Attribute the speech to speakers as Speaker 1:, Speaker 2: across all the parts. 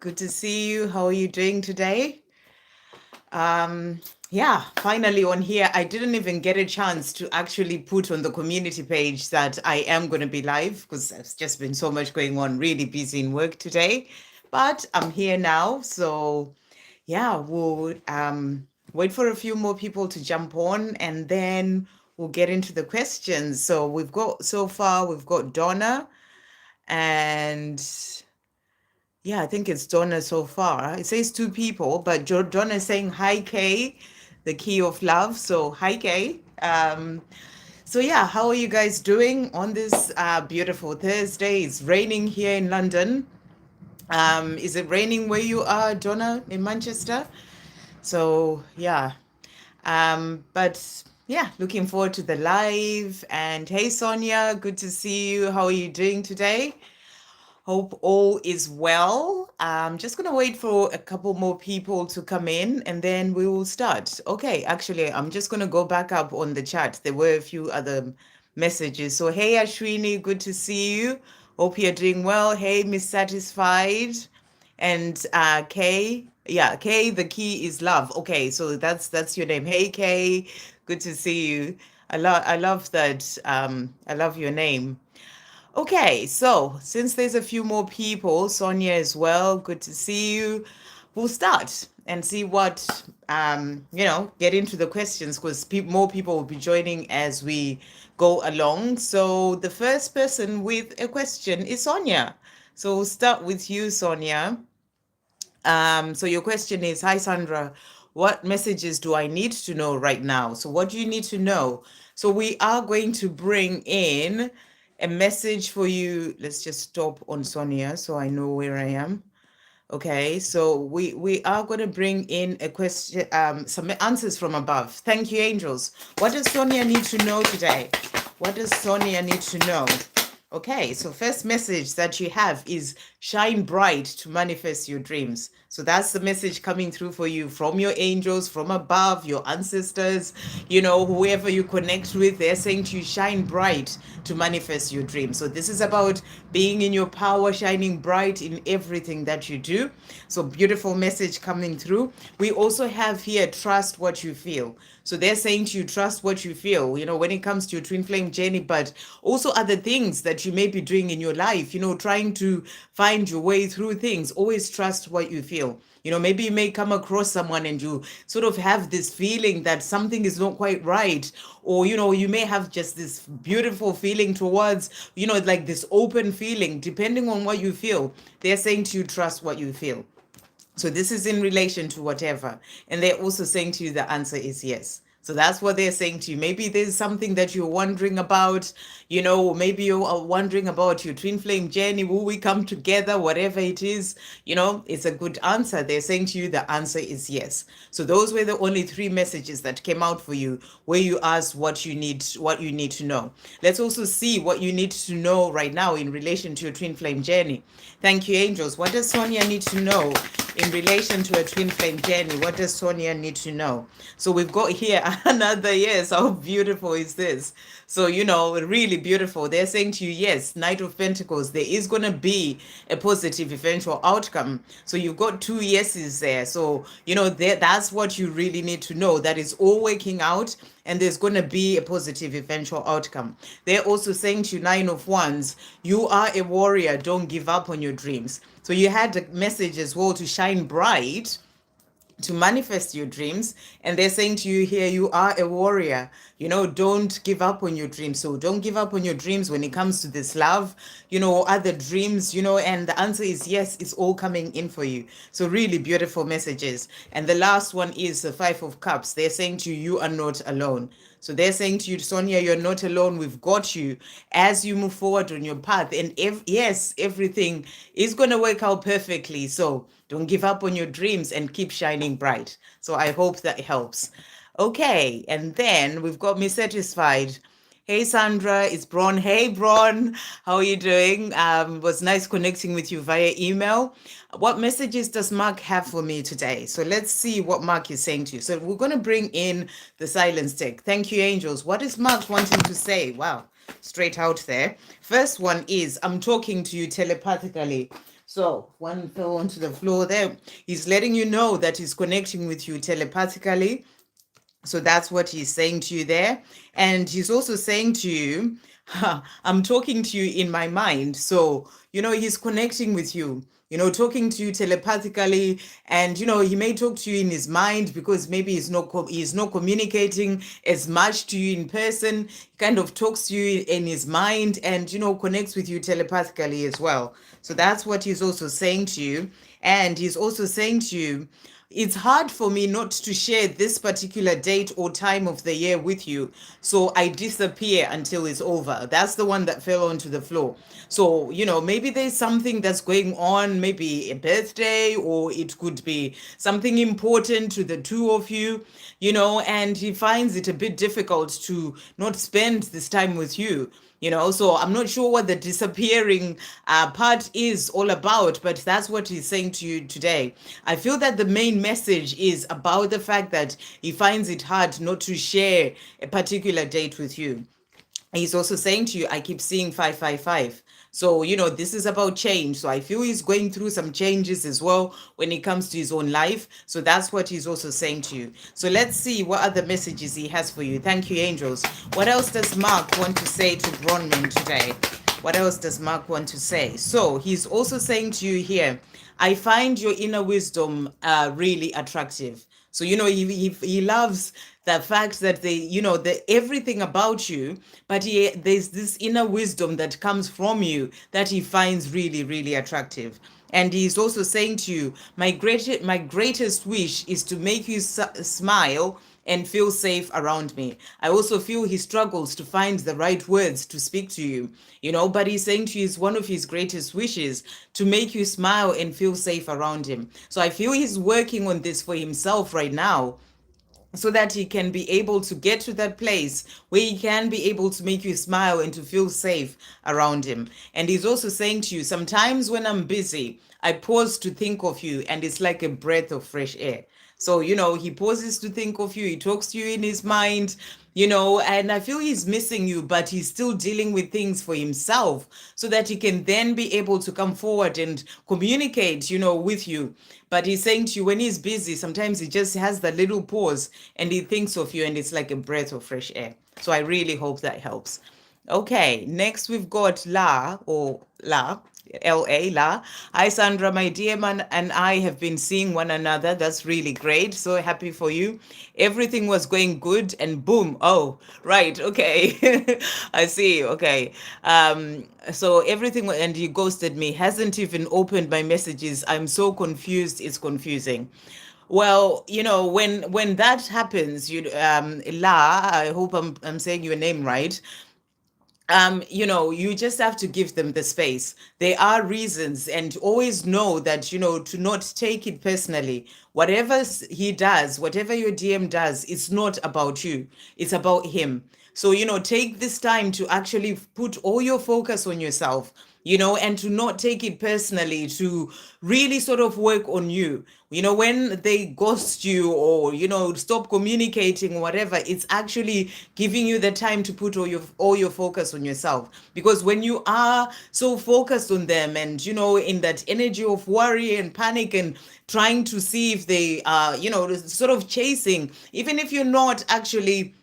Speaker 1: Good to see you. How are you doing today? Yeah, finally on here. I didn't even get a chance to actually put on the community page that I am going to be live because there's just been so much going on, really busy in work today. But I'm here now. So, yeah, we'll wait for a few more people to jump on and then we'll get into the questions. So, we've got Donna and yeah, I think it's Donna so far. It says two people, but Donna is saying hi, Kay, the key of love. So hi, Kay. So yeah, how are you guys doing on this beautiful Thursday? It's raining here in London. Is it raining where you are, Donna, in Manchester? So yeah, but yeah, looking forward to the live. And hey, Sonia, good to see you. How are you doing today? Hope all is well. I'm just going to wait for a couple more people to come in and then we will start. Okay, actually, I'm just going to go back up on the chat. There were a few other messages. So, hey, Ashwini, good to see you. Hope you're doing well. Hey, Miss Satisfied. And Kay, yeah, Kay, the key is love. Okay, so that's your name. Hey, Kay, good to see you. I love that. I love your name. Okay, so since there's a few more people, Sonia as well, good to see you. We'll start and see what, get into the questions because more people will be joining as we go along. So the first person with a question is Sonia. So we'll start with you, Sonia. So your question is, hi Sandra, what messages do I need to know right now? So what do you need to know? So we are going to bring in a message for you. Let's just stop on Sonia so I know where I am. Okay, so we are going to bring in a question, some answers from above. Thank you, angels. What does Sonia need to know today? What does Sonia need to know? Okay, so first message that you have is shine bright to manifest your dreams. So that's the message coming through for you from your angels, from above, your ancestors, whoever you connect with, they're saying to you, shine bright to manifest your dreams. So this is about being in your power, shining bright in everything that you do. So beautiful message coming through. We also have here, trust what you feel. So they're saying to you, trust what you feel, when it comes to your twin flame journey, but also other things that you may be doing in your life, trying to find your way through things. Always trust what you feel. Maybe you may come across someone and you sort of have this feeling that something is not quite right. Or, you may have just this beautiful feeling towards, like this open feeling, depending on what you feel. They're saying to you, trust what you feel. So this is in relation to whatever. And they're also saying to you the answer is yes. So that's what they're saying to you. Maybe there's something that you're wondering about, maybe you are wondering about your twin flame journey. Will we come together? Whatever it is, it's a good answer. They're saying to you the answer is yes. So those were the only three messages that came out for you where you asked what you need to know. Let's also see what you need to know right now in relation to your twin flame journey. Thank you, angels. What does Sonia need to know in relation to a twin flame journey? What does Sonia need to know? So we've got here another yes. How beautiful is this? So, really beautiful. They're saying to you, yes, Knight of Pentacles, there is going to be a positive eventual outcome. So you've got two yeses there. So, that's what you really need to know, that is all working out and there's going to be a positive eventual outcome. They're also saying to you, Nine of Wands, you are a warrior. Don't give up on your dreams. So you had a message as well to shine bright to manifest your dreams. And they're saying to you here, you are a warrior. Don't give up on your dreams. So don't give up on your dreams when it comes to this love, other dreams, and the answer is yes, it's all coming in for you. So really beautiful messages. And the last one is the Five of Cups. They're saying to you, you are not alone. So they're saying to you, Sonia, you're not alone. We've got you as you move forward on your path. And yes, everything is going to work out perfectly. So don't give up on your dreams and keep shining bright. So I hope that helps. Okay. And then we've got me satisfied. Hey Sandra, it's Bron. Hey Bron, how are you doing? It was nice connecting with you via email. What messages does Mark have for me today? So let's see what Mark is saying to you. So we're going to bring in the silence deck. Thank you, angels. What is Mark wanting to say? Wow, straight out there. First one is, I'm talking to you telepathically. So one fell onto the floor there. He's letting you know that he's connecting with you telepathically. So that's what he's saying to you there. And he's also saying to you, I'm talking to you in my mind. So, he's connecting with you, talking to you telepathically. And, he may talk to you in his mind because maybe he's not communicating as much to you in person. He kind of talks to you in his mind and, connects with you telepathically as well. So that's what he's also saying to you. And he's also saying to you, it's hard for me not to share this particular date or time of the year with you. So I disappear until it's over. That's the one that fell onto the floor. So, maybe there's something that's going on, maybe a birthday, or it could be something important to the two of you, and he finds it a bit difficult to not spend this time with you. So I'm not sure what the disappearing part is all about, but that's what he's saying to you today. I feel that the main message is about the fact that he finds it hard not to share a particular date with you. He's also saying to you, I keep seeing 555. So, this is about change. So I feel he's going through some changes as well when it comes to his own life. So that's what he's also saying to you. So let's see what other messages he has for you. Thank you, angels. What else does Mark want to say to Bronwyn today? What else does Mark want to say? So he's also saying to you here, I find your inner wisdom really attractive. So, he loves the fact that everything about you, but there's this inner wisdom that comes from you that he finds really, really attractive. And he's also saying to you, my greatest wish is to make you smile and feel safe around me. I also feel he struggles to find the right words to speak to you, but he's saying to you, it's one of his greatest wishes to make you smile and feel safe around him. So I feel he's working on this for himself right now, so that he can be able to get to that place where he can be able to make you smile and to feel safe around him. And he's also saying to you, sometimes when I'm busy, I pause to think of you, and it's like a breath of fresh air. So, he pauses to think of you, he talks to you in his mind, and I feel he's missing you, but he's still dealing with things for himself so that he can then be able to come forward and communicate, with you. But he's saying to you, when he's busy, sometimes he just has that little pause and he thinks of you, and it's like a breath of fresh air. So I really hope that helps. Okay, next we've got La, L-A, La. Hi, Sandra, my dear man, and I have been seeing one another. That's really great. So happy for you. Everything was going good, and boom. Oh, right. Okay. I see. Okay. So everything, and you ghosted me. Hasn't even opened my messages. I'm so confused. It's confusing. Well, when that happens, La, I hope I'm saying your name right. You just have to give them the space. There are reasons, and always know that, to not take it personally. Whatever he does, whatever your DM does, it's not about you, it's about him. So, take this time to actually put all your focus on yourself, and to not take it personally, to really sort of work on you. When they ghost you or, stop communicating, whatever, it's actually giving you the time to put all your focus on yourself. Because when you are so focused on them and, in that energy of worry and panic and trying to see if they are, sort of chasing, even if you're not actually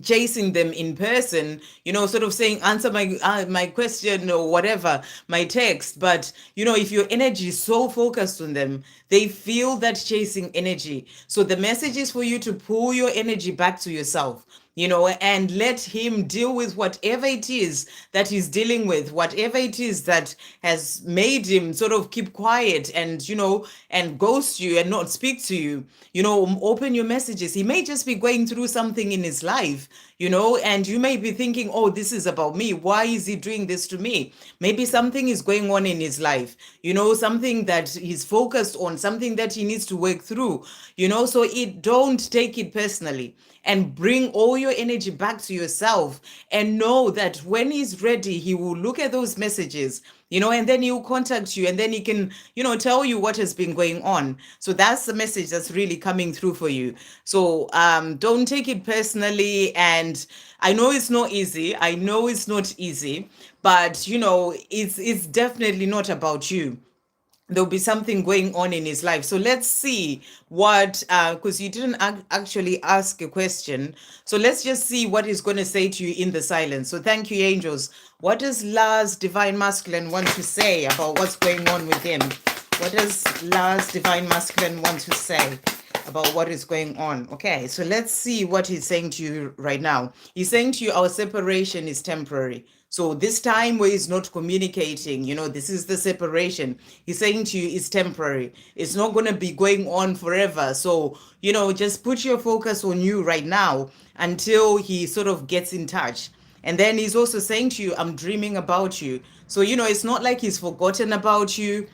Speaker 1: chasing them in person, sort of saying, answer my question or whatever, my text. But if your energy is so focused on them, they feel that chasing energy. So the message is for you to pull your energy back to yourself, and let him deal with whatever it is that he's dealing with, whatever it is that has made him sort of keep quiet and, and ghost you and not speak to you. Open your messages. He may just be going through something in his life, and you may be thinking, oh, this is about me. Why is he doing this to me? Maybe something is going on in his life, something that he's focused on, something that he needs to work through, so don't take it personally, and bring all your energy back to yourself, and know that when he's ready, he will look at those messages, and then he'll contact you, and then he can, tell you what has been going on. So that's the message that's really coming through for you. So don't take it personally. And I know it's not easy. I know it's not easy, but it's definitely not about you. there'll be something going on in his life. So let's see what, because you didn't actually ask a question. So let's just see what he's going to say to you in the silence. So thank you, angels. What does Lars Divine Masculine want to say about what's going on with him? What does Lars Divine Masculine want to say about what is going on? Okay, so let's see what he's saying to you right now. He's saying to you, our separation is temporary. So this time where he's not communicating, this is the separation. He's saying to you, it's temporary. It's not going to be going on forever. So, just put your focus on you right now until he sort of gets in touch. And then he's also saying to you, I'm dreaming about you. So, it's not like he's forgotten about you.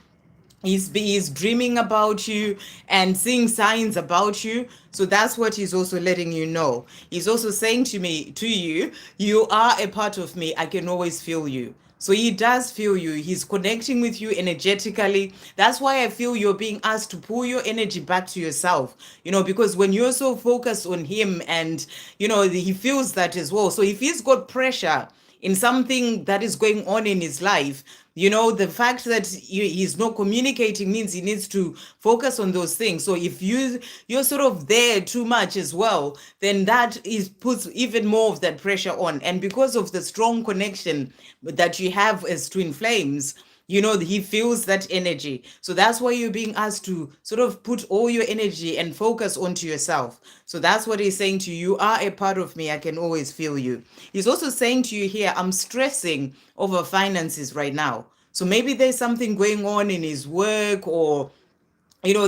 Speaker 1: He's dreaming about you and seeing signs about you. So that's what he's also letting you know. He's also saying to you, you are a part of me. I can always feel you. So he does feel you. He's connecting with you energetically. That's why I feel you're being asked to pull your energy back to yourself, because when you're so focused on him and, he feels that as well. So if he's got pressure in something that is going on in his life, the fact that he's not communicating means he needs to focus on those things. So if you're sort of there too much as well, then that puts even more of that pressure on. And because of the strong connection that you have as twin flames, he feels that energy. So that's why you're being asked to sort of put all your energy and focus onto yourself. So that's what he's saying to you. You are a part of me. I can always feel you. He's also saying to you here, I'm stressing over finances right now. So maybe there's something going on in his work or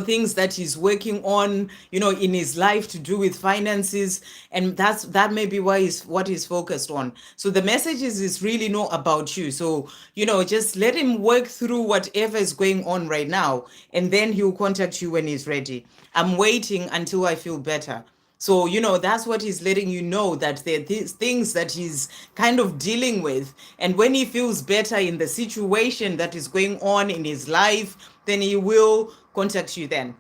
Speaker 1: things that he's working on, in his life to do with finances. And that may be why what he's focused on. So the message is really not about you. So, just let him work through whatever is going on right now. And then he'll contact you when he's ready. I'm waiting until I feel better. So, that's what he's letting you know, that there are these things that he's kind of dealing with. And when he feels better in the situation that is going on in his life, then he will contact you then.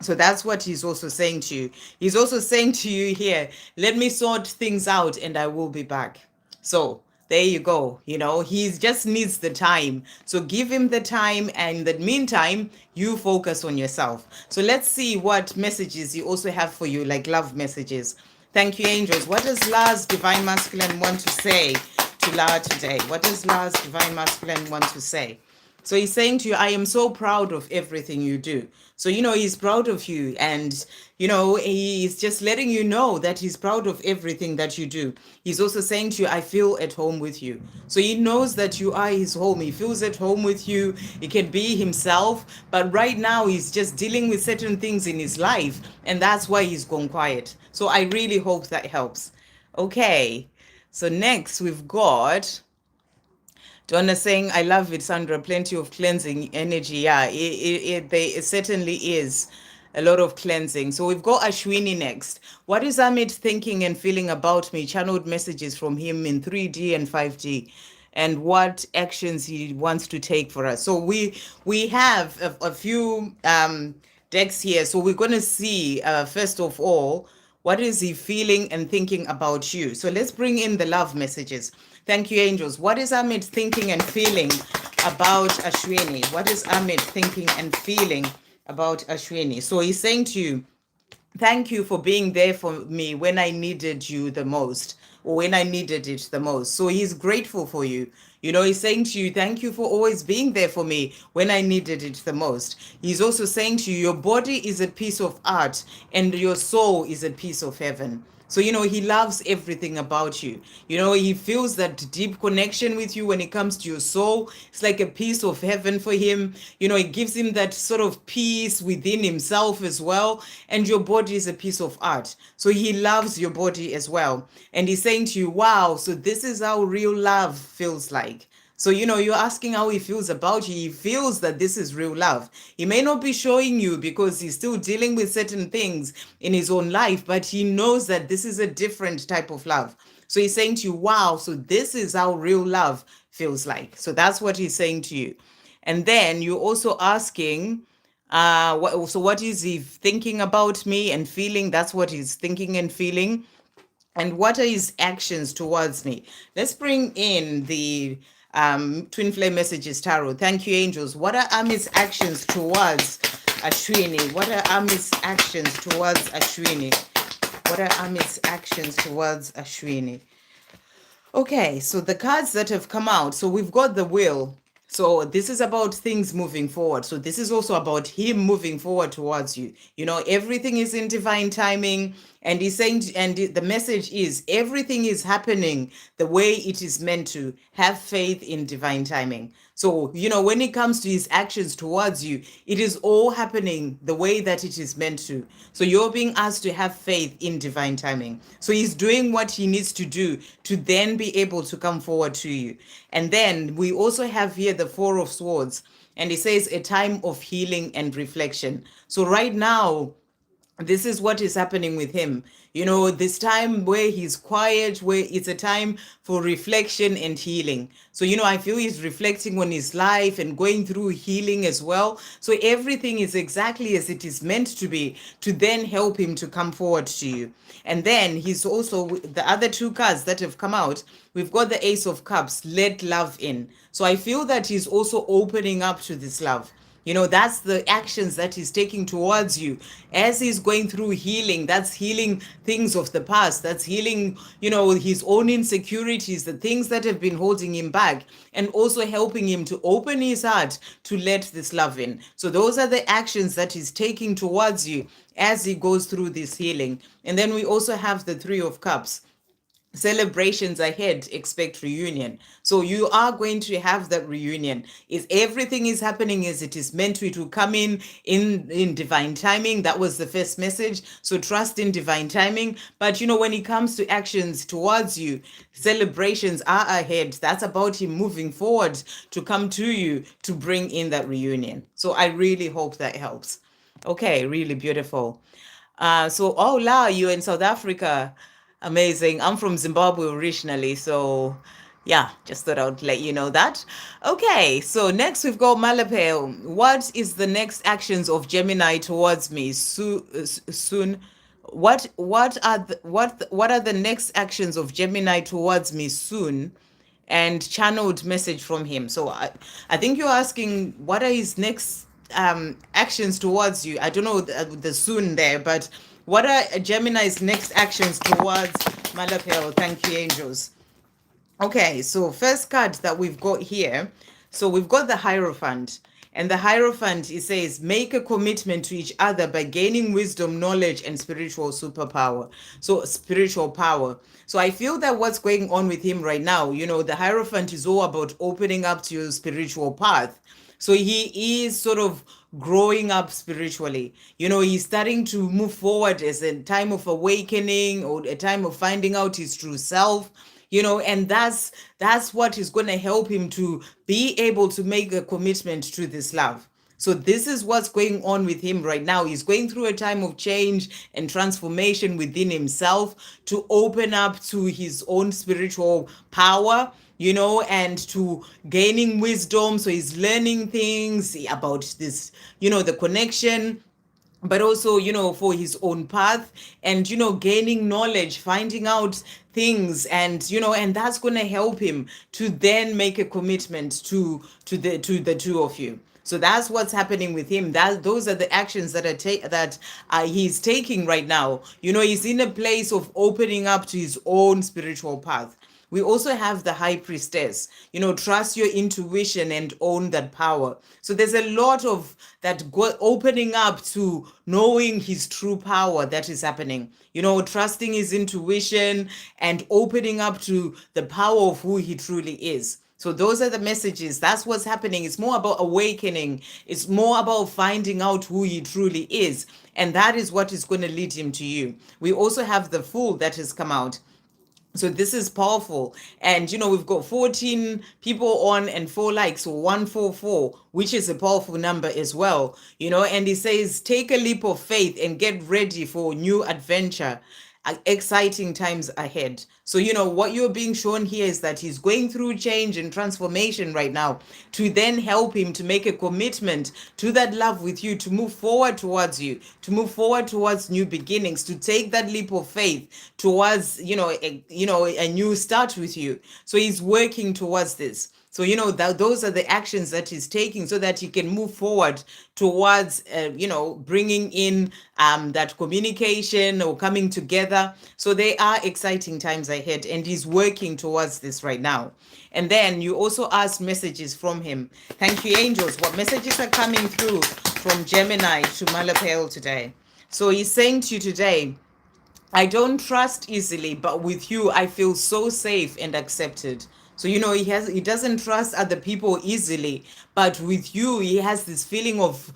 Speaker 1: So that's what he's also saying to you. He's also saying to you here, let me sort things out and I will be back. So there you go. He just needs the time. So give him the time. And in the meantime, you focus on yourself. So let's see what messages you also have for you, like love messages. Thank you, angels. What does Lars Divine Masculine want to say to La today? What does Lars Divine Masculine want to say? So he's saying to you, I am so proud of everything you do. So, he's proud of you. And, he's just letting you know that he's proud of everything that you do. He's also saying to you, I feel at home with you. So he knows that you are his home. He feels at home with you. He can be himself. But right now, he's just dealing with certain things in his life. And that's why he's gone quiet. So I really hope that helps. Okay. So next, we've got Donna saying, I love it, Sandra. Plenty of cleansing energy. Yeah, it certainly is a lot of cleansing. So we've got Ashwini next. What is Amit thinking and feeling about me? Channeled messages from him in 3D and 5D. And what actions he wants to take for us. So we have a few decks here. So we're going to see, first of all, what is he feeling and thinking about you? So let's bring in the love messages. Thank you, angels. What is Amit thinking and feeling about Ashwini? What is Amit thinking and feeling about Ashwini? So he's saying to you, thank you for being there for me when I needed you the most, or when I needed it the most. So he's grateful for you. He's saying to you, thank you for always being there for me when I needed it the most. He's also saying to you, your body is a piece of art and your soul is a piece of heaven. So, he loves everything about you. He feels that deep connection with you when it comes to your soul. It's like a piece of heaven for him. It gives him that sort of peace within himself as well. And your body is a piece of art. So he loves your body as well. And he's saying to you, wow, so this is how real love feels like. So, you're asking how he feels about you. He feels that this is real love. He may not be showing you because he's still dealing with certain things in his own life, but he knows that this is a different type of love. So he's saying to you, wow, so this is how real love feels like. So that's what he's saying to you. And then you're also asking, what is he thinking about me and feeling? That's what he's thinking and feeling. And what are his actions towards me? Let's bring in the Twin Flame Messages Tarot. Thank you, angels. What are Ami's actions towards Ashwini? What are Ami's actions towards Ashwini? What are Ami's actions towards Ashwini? Okay, so the cards that have come out. So we've got the will. So this is about things moving forward. So this is also about him moving forward towards you. You know, everything is in divine timing. And he's saying, and the message is everything is happening the way it is meant to. Have faith in divine timing. So, you know, when it comes to his actions towards you, it is all happening the way that it is meant to. So you're being asked to have faith in divine timing. So he's doing what he needs to do to then be able to come forward to you. And then we also have here the Four of Swords, and it says a time of healing and reflection. So right now, this is what is happening with him. You know, this time where he's quiet, where it's a time for reflection and healing. So, you know, I feel he's reflecting on his life and going through healing as well. So everything is exactly as it is meant to be to then help him to come forward to you. And then he's also, the other two cards that have come out, we've got the Ace of Cups, let love in. So I feel that he's also opening up to this love. You know, that's the actions that he's taking towards you as he's going through healing. That's healing things of the past. That's healing, you know, his own insecurities, the things that have been holding him back, and also helping him to open his heart to let this love in. So those are the actions that he's taking towards you as he goes through this healing. And then we also have the Three of Cups. Celebrations ahead, expect reunion. So you are going to have that reunion. Is everything is happening as it is meant to. It will come in divine timing. That was the first message. So trust in divine timing. But you know, when it comes to actions towards you, celebrations are ahead. That's about him moving forward to come to you to bring in that reunion. So I really hope that helps. Okay, really beautiful. So La, you're in South Africa. Amazing. I'm from Zimbabwe originally, so yeah, just thought I would let you know that. Okay, so next we've got Malapel. What is the next actions of Gemini towards me soon? What are the next actions of Gemini towards me soon? And channeled message from him. So I think you're asking what are his next actions towards you. I don't know the soon there, but what are Gemini's next actions towards Malapel? Thank you, angels. Okay, so first card that we've got here. So we've got the Hierophant. And the Hierophant, it says, make a commitment to each other by gaining wisdom, knowledge, and spiritual superpower. So spiritual power. So I feel that what's going on with him right now, you know, the Hierophant is all about opening up to your spiritual path. So he is sort of growing up spiritually. You know, he's starting to move forward as a time of awakening or a time of finding out his true self. You know, and that's what is going to help him to be able to make a commitment to this love. So this is what's going on with him right now. He's going through a time of change and transformation within himself to open up to his own spiritual power, you know, and to gaining wisdom. So he's learning things about this, you know, the connection, but also, you know, for his own path, and, you know, gaining knowledge, finding out things, and, you know, and that's going to help him to then make a commitment to the two of you. So that's what's happening with him. That those are the actions that he's taking right now. You know, he's in a place of opening up to his own spiritual path. We also have the High Priestess. You know, trust your intuition and own that power. So there's a lot of that opening up to knowing his true power that is happening. You know, trusting his intuition and opening up to the power of who he truly is. So those are the messages. That's what's happening. It's more about awakening. It's more about finding out who he truly is. And that is what is going to lead him to you. We also have the Fool that has come out. So this is powerful. And, you know, we've got 14 people on and 4 likes, so 144, which is a powerful number as well. You know, and he says, take a leap of faith and get ready for new adventure. Exciting times ahead. So, you know, what you're being shown here is that he's going through change and transformation right now to then help him to make a commitment to that love with you, to move forward towards you, to move forward towards new beginnings, to take that leap of faith towards, a new start with you. So he's working towards this. So, those are the actions that he's taking so that he can move forward towards, bringing in that communication or coming together. So there are exciting times ahead, and he's working towards this right now. And then you also asked messages from him. Thank you, angels. What messages are coming through from Gemini to Malapel today? So he's saying to you today, I don't trust easily, but with you, I feel so safe and accepted. So, he doesn't trust other people easily, but with you, he has this feeling of,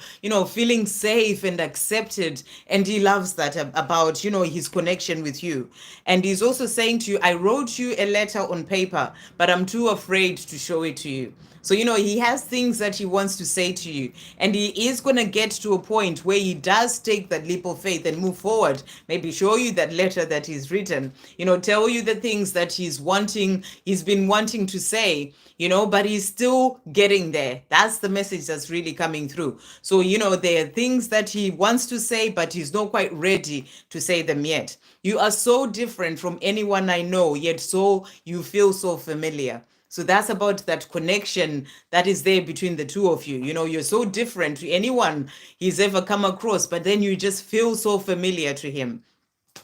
Speaker 1: feeling safe and accepted. And he loves that about, his connection with you. And he's also saying to you, I wrote you a letter on paper, but I'm too afraid to show it to you. So, he has things that he wants to say to you, and he is going to get to a point where he does take that leap of faith and move forward, maybe show you that letter that he's written, tell you the things that he's been wanting to say, but he's still getting there. That's the message that's really coming through. So, there are things that he wants to say, but he's not quite ready to say them yet. You are so different from anyone I know, yet so you feel so familiar. So that's about that connection that is there between the two of you. You're so different to anyone he's ever come across, but then you just feel so familiar to him.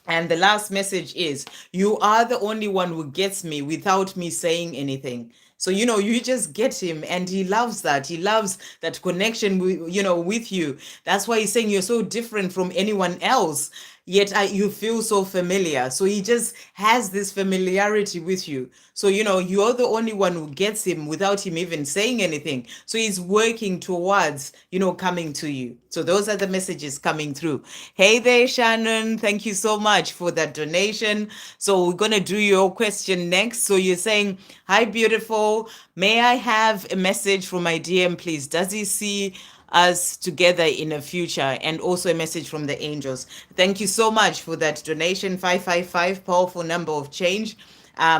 Speaker 1: And the last message is, you are the only one who gets me without me saying anything. So, you just get him, and he loves that. He loves that connection with you. That's why he's saying you're so different from anyone else, yet you feel so familiar. So he just has this familiarity with you. So, you're the only one who gets him without him even saying anything. So he's working towards, coming to you. So those are the messages coming through. Hey there, Shannon. Thank you so much for that donation. So we're going to do your question next. So you're saying, hi, beautiful. May I have a message from my DM, please? Does he see us together in the future? And also a message from the angels. Thank you so much for that donation. 555, powerful number of change.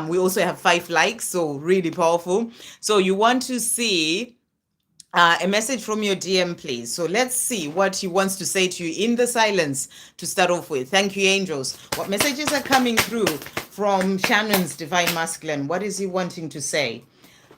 Speaker 1: We also have 5 likes, so really powerful. So you want to see a message from your DM, please. So let's see what he wants to say to you in the silence to start off with. Thank you, angels. What messages are coming through from Shannon's Divine Masculine? What is he wanting to say?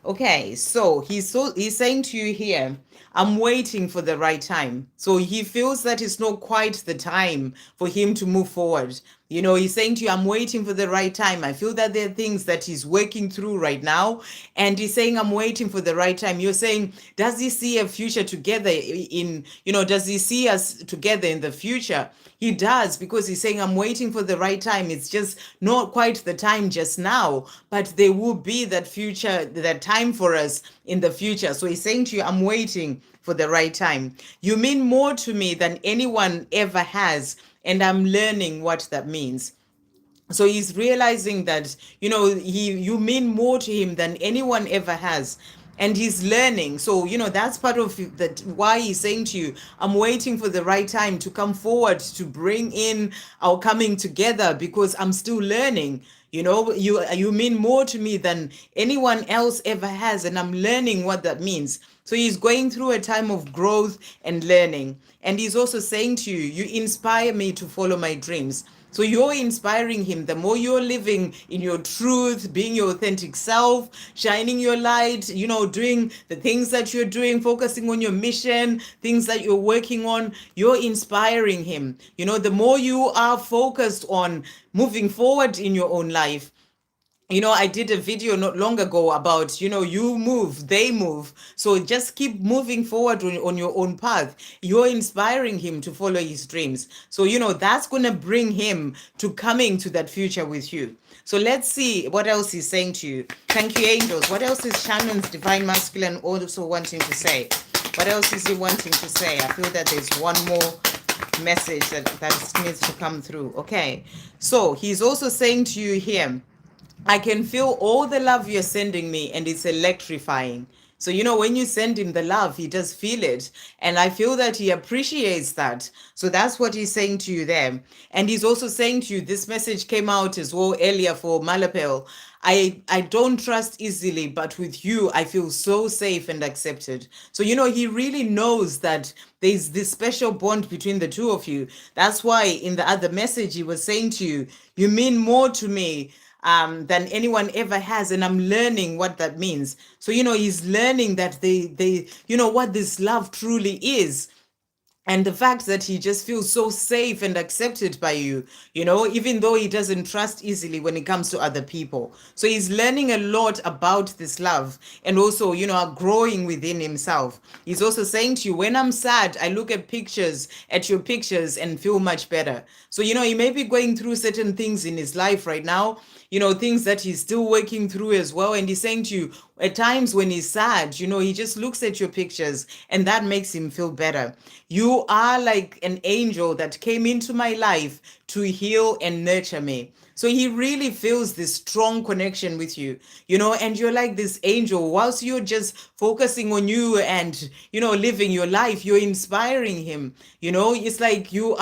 Speaker 1: Okay, so he's saying to you here, I'm waiting for the right time. So he feels that it's not quite the time for him to move forward. He's saying to you, I'm waiting for the right time. I feel that there are things that he's working through right now. And he's saying, I'm waiting for the right time. You're saying, does he see a future together does he see us together in the future? He does, because he's saying, I'm waiting for the right time. It's just not quite the time just now, but there will be that future, that time for us in the future. So he's saying to you, I'm waiting for the right time. You mean more to me than anyone ever has, and I'm learning what that means. So he's realizing that, you mean more to him than anyone ever has. And he's learning. So, that's part of that, why he's saying to you, I'm waiting for the right time to come forward, to bring in our coming together, because I'm still learning. You mean more to me than anyone else ever has, and I'm learning what that means. So he's going through a time of growth and learning. And he's also saying to you, you inspire me to follow my dreams. So you're inspiring him. The more you're living in your truth, being your authentic self, shining your light, doing the things that you're doing, focusing on your mission, things that you're working on, you're inspiring him. The more you are focused on moving forward in your own life, I did a video not long ago about, you move, they move. So just keep moving forward on your own path. You're inspiring him to follow his dreams. So, that's going to bring him to coming to that future with you. So let's see what else he's saying to you. Thank you, angels. What else is Shannon's Divine Masculine also wanting to say? What else is he wanting to say? I feel that there's one more message that needs to come through. Okay. So he's also saying to you here, I can feel all the love you're sending me, and it's electrifying. So, when you send him the love, he does feel it. And I feel that he appreciates that. So that's what he's saying to you there. And he's also saying to you, this message came out as well earlier for Malapel. I don't trust easily, but with you, I feel so safe and accepted. So, he really knows that there's this special bond between the two of you. That's why in the other message, he was saying to you, you mean more to me than anyone ever has, and I'm learning what that means. So he's learning that they what this love truly is, and the fact that he just feels so safe and accepted by you, even though he doesn't trust easily when it comes to other people. So he's learning a lot about this love, and also growing within himself. He's also saying to you, when I'm sad, I look at your pictures and feel much better. So he may be going through certain things in his life right now, things that he's still working through as well. And he's saying to you, at times when he's sad, he just looks at your pictures and that makes him feel better. You are like an angel that came into my life to heal and nurture me. So he really feels this strong connection with you, and you're like this angel. Whilst you're just focusing on you and, living your life, you're inspiring him. It's like you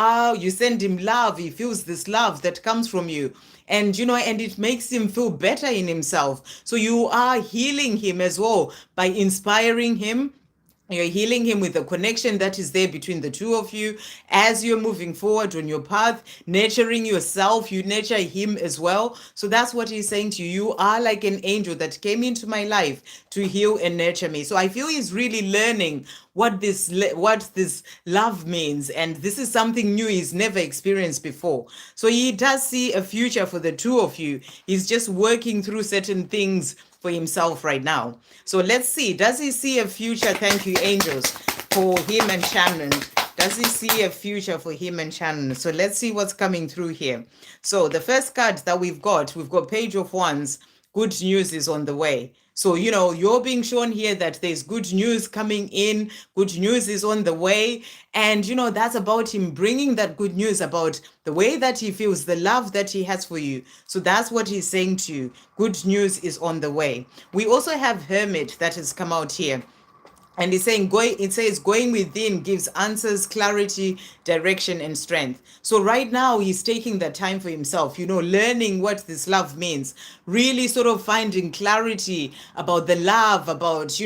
Speaker 1: send him love. He feels this love that comes from you. And and it makes him feel better in himself. So you are healing him as well by inspiring him. You're healing him with the connection that is there between the two of you as you're moving forward on your path, nurturing yourself. You nurture him as well. So that's what he's saying to you. You are like an angel that came into my life to heal and nurture me. So I feel he's really learning what this love means, and this is something new he's never experienced before. So he does see a future for the two of you. He's just working through certain things for himself right now. So let's see, does he see a future? Thank you, angels, for him and Shannon. Does he see a future for him and Shannon? So let's see what's coming through here. So the first card that we've got Page of Wands. Good news is on the way. So, you're being shown here that there's good news coming in. Good news is on the way. And, that's about him bringing that good news about the way that he feels, the love that he has for you. So that's what he's saying to you. Good news is on the way. We also have Hermit that has come out here. And he's saying, it says, going within gives answers, clarity, direction, and strength. So right now, he's taking that time for himself, learning what this love means, really sort of finding clarity about the love, about,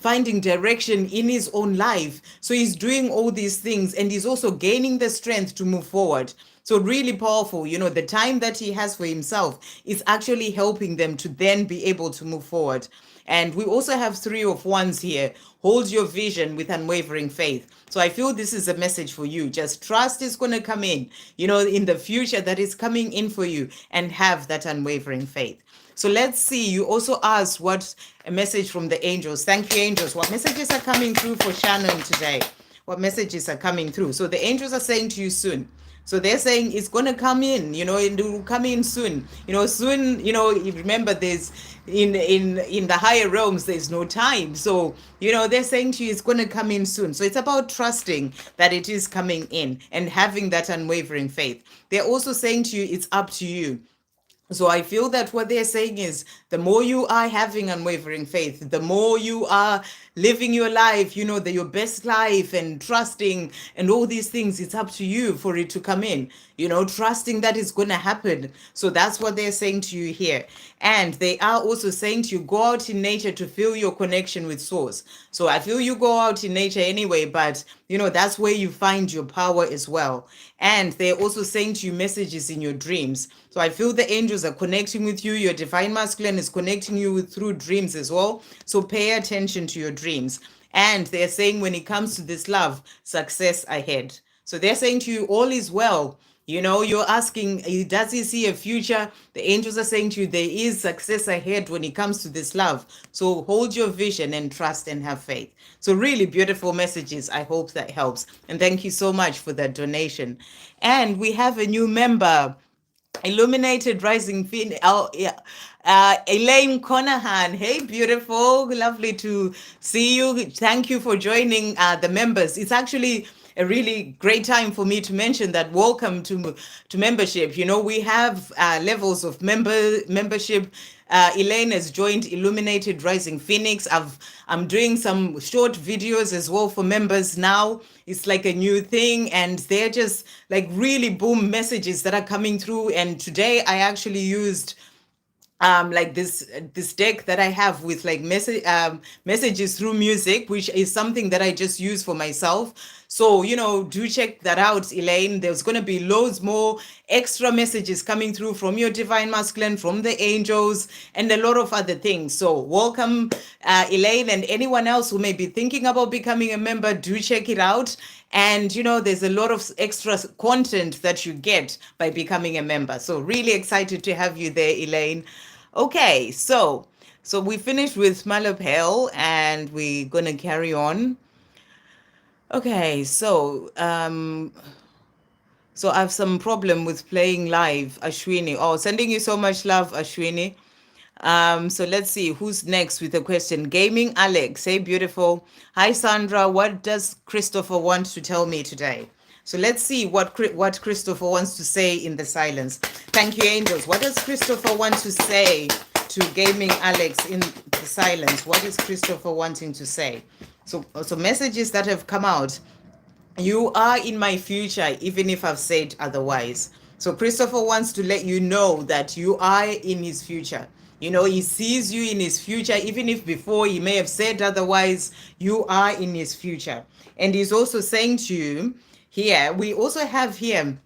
Speaker 1: finding direction in his own life. So he's doing all these things, and he's also gaining the strength to move forward. So really powerful, the time that he has for himself is actually helping them to then be able to move forward. And we also have Three of Wands here. Hold your vision with unwavering faith. So I feel this is a message for you. Just trust is going to come in, in the future that is coming in for you, and have that unwavering faith. So let's see. You also asked what a message from the angels. Thank you, angels. What messages are coming through for Shannon today? What messages are coming through? So the angels are saying to you soon. So they're saying it's going to come in, it will come in soon. Soon, remember there's in the higher realms, there's no time. So, they're saying to you it's going to come in soon. So it's about trusting that it is coming in and having that unwavering faith. They're also saying to you it's up to you. So I feel that what they're saying is the more you are having unwavering faith, the more you are living your life, your best life, and trusting and all these things, it's up to you for it to come in, trusting that it's going to happen. So that's what they're saying to you here. And they are also saying to you, go out in nature to feel your connection with source. So I feel you go out in nature anyway, but that's where you find your power as well. And they're also saying to you messages in your dreams. So I feel the angels are connecting with you. Your divine masculine is connecting you through dreams as well. So pay attention to your dreams. And they're saying when it comes to this love, success ahead. So they're saying to you, all is well. You're asking, does he see a future? The angels are saying to you, there is success ahead when it comes to this love. So hold your vision and trust and have faith. So really beautiful messages. I hope that helps. And thank you so much for that donation. And we have a new member. Illuminated Rising Phoenix. Elaine Conahan. Hey, beautiful. Lovely to see you. Thank you for joining the members. It's actually a really great time for me to mention that welcome to membership. We have levels of membership. Elaine has joined Illuminated Rising Phoenix. I'm doing some short videos as well for members now. It's like a new thing, and they're just like really boom messages that are coming through. And today I actually used like this deck that I have with like messages through music, which is something that I just use for myself. So, do check that out, Elaine. There's going to be loads more extra messages coming through from your divine masculine, from the angels, and a lot of other things. So, welcome, Elaine, and anyone else who may be thinking about becoming a member, do check it out. And, there's a lot of extra content that you get by becoming a member. So, really excited to have you there, Elaine. Okay, so we finished with Malapel and we're gonna carry on. Okay, so I have some problem with playing live, Ashwini. Oh, sending you so much love, Ashwini. So let's see who's next with a question. Gaming Alex, hey beautiful. Hi Sandra, what does Christopher want to tell me today? So let's see what Christopher wants to say in the silence. Thank you, angels. What does Christopher want to say to Gaming Alex in the silence? What is Christopher wanting to say? So messages that have come out. You are in my future, even if I've said otherwise. So Christopher wants to let you know that you are in his future. He sees you in his future, even if before he may have said otherwise, you are in his future. And he's also saying to you here, we also have here,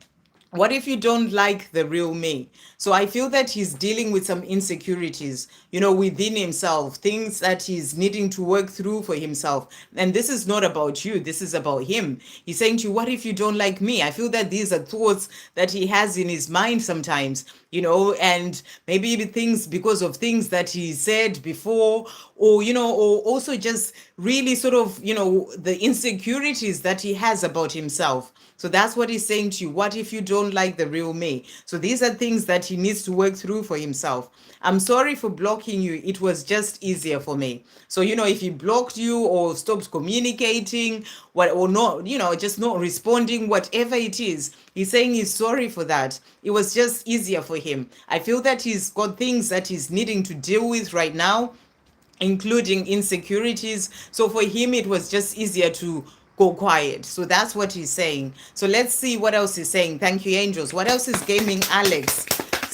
Speaker 1: what if you don't like the real me? So I feel that he's dealing with some insecurities, within himself, things that he's needing to work through for himself. And this is not about you, this is about him. He's saying to you, what if you don't like me? I feel that these are thoughts that he has in his mind sometimes, and maybe things because of things that he said before, or also just really sort of, the insecurities that he has about himself. So that's what he's saying to you. What if you don't like the real me? So these are things that he needs to work through for himself. I'm sorry for blocking you. It was just easier for me. So, if he blocked you or stopped communicating, or not, just not responding, whatever it is, he's saying he's sorry for that. It was just easier for him. I feel that he's got things that he's needing to deal with right now, including insecurities. So for him, it was just easier to go quiet. So that's what he's saying. So let's see what else he's saying. Thank you, angels. What else is Gaming Alex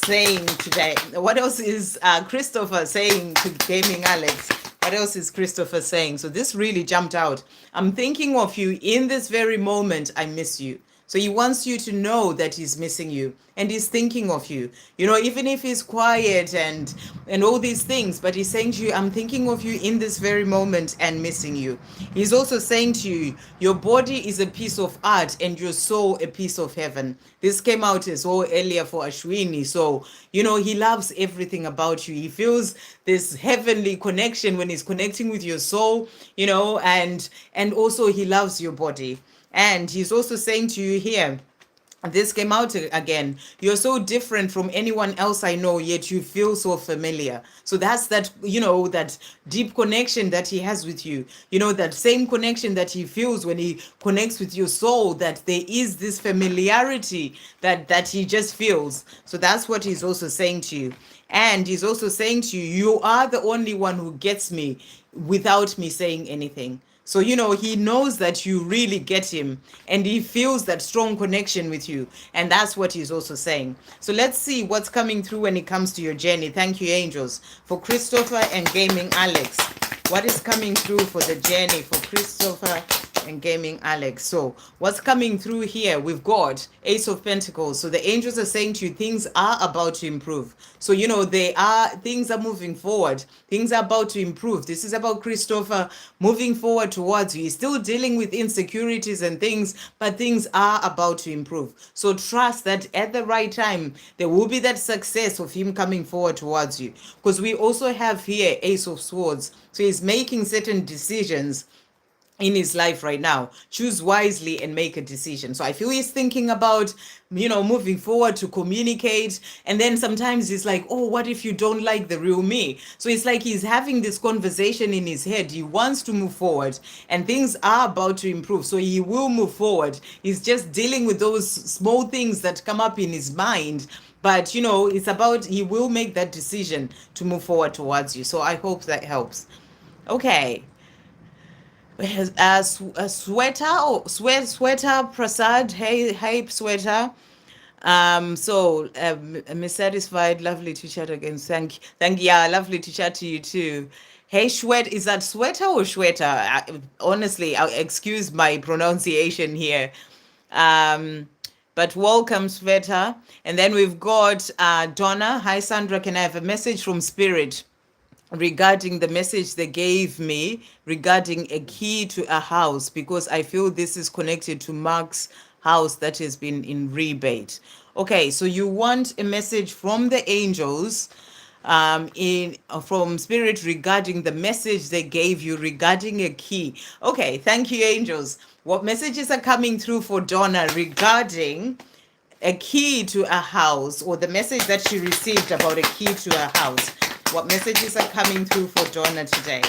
Speaker 1: saying today? What else is Christopher saying to Gaming Alex? What else is Christopher saying? So this really jumped out. I'm thinking of you in this very moment. I miss you. So he wants you to know that he's missing you and he's thinking of you, even if he's quiet and all these things, but he's saying to you, I'm thinking of you in this very moment and missing you. He's also saying to you, your body is a piece of art and your soul a piece of heaven. This came out as well earlier for Ashwini. So, he loves everything about you. He feels this heavenly connection when he's connecting with your soul, and also he loves your body. And he's also saying to you here, this came out again, you're so different from anyone else I know, yet you feel so familiar. So that's that, that deep connection that he has with you, that same connection that he feels when he connects with your soul, that there is this familiarity that he just feels. So that's what he's also saying to you. And he's also saying to you, you are the only one who gets me without me saying anything. So, he knows that you really get him and he feels that strong connection with you. And that's what he's also saying. So let's see what's coming through when it comes to your journey. Thank you, angels. For Christopher and Gaming Alex, what is coming through for the journey for Christopher and Gaming Alex? So what's coming through here? We've got Ace of Pentacles. So the angels are saying to you, things are about to improve. So, things are moving forward. Things are about to improve. This is about Christopher moving forward towards you. He's still dealing with insecurities and things, but things are about to improve. So trust that at the right time, there will be that success of him coming forward towards you. Because we also have here Ace of Swords. So he's making certain decisions in his life right now. Choose wisely and make a decision. So I feel he's thinking about, moving forward to communicate. And then sometimes he's like, oh, what if you don't like the real me? So it's like he's having this conversation in his head. He wants to move forward and things are about to improve. So he will move forward. He's just dealing with those small things that come up in his mind. But, it's about, he will make that decision to move forward towards you. So I hope that helps. Okay. Sweater Prasad, hey Sweater. Miss Satisfied, lovely to chat again. Thank yeah, lovely to chat to you too. Hey, Shwet, is that sweater or Shweta? Honestly, excuse my pronunciation here. Um, but welcome, Sveta. And then we've got Donna. Hi, Sandra. Can I have a message from Spirit regarding the message they gave me regarding a key to a house? Because I feel this is connected to Mark's house that has been in rebate. Okay, so you want a message from the angels in from Spirit regarding the message they gave you regarding a key. Okay, thank you, angels. What messages are coming through for Donna regarding a key to a house, or the message that she received about a key to a house? What messages are coming through for Donna today?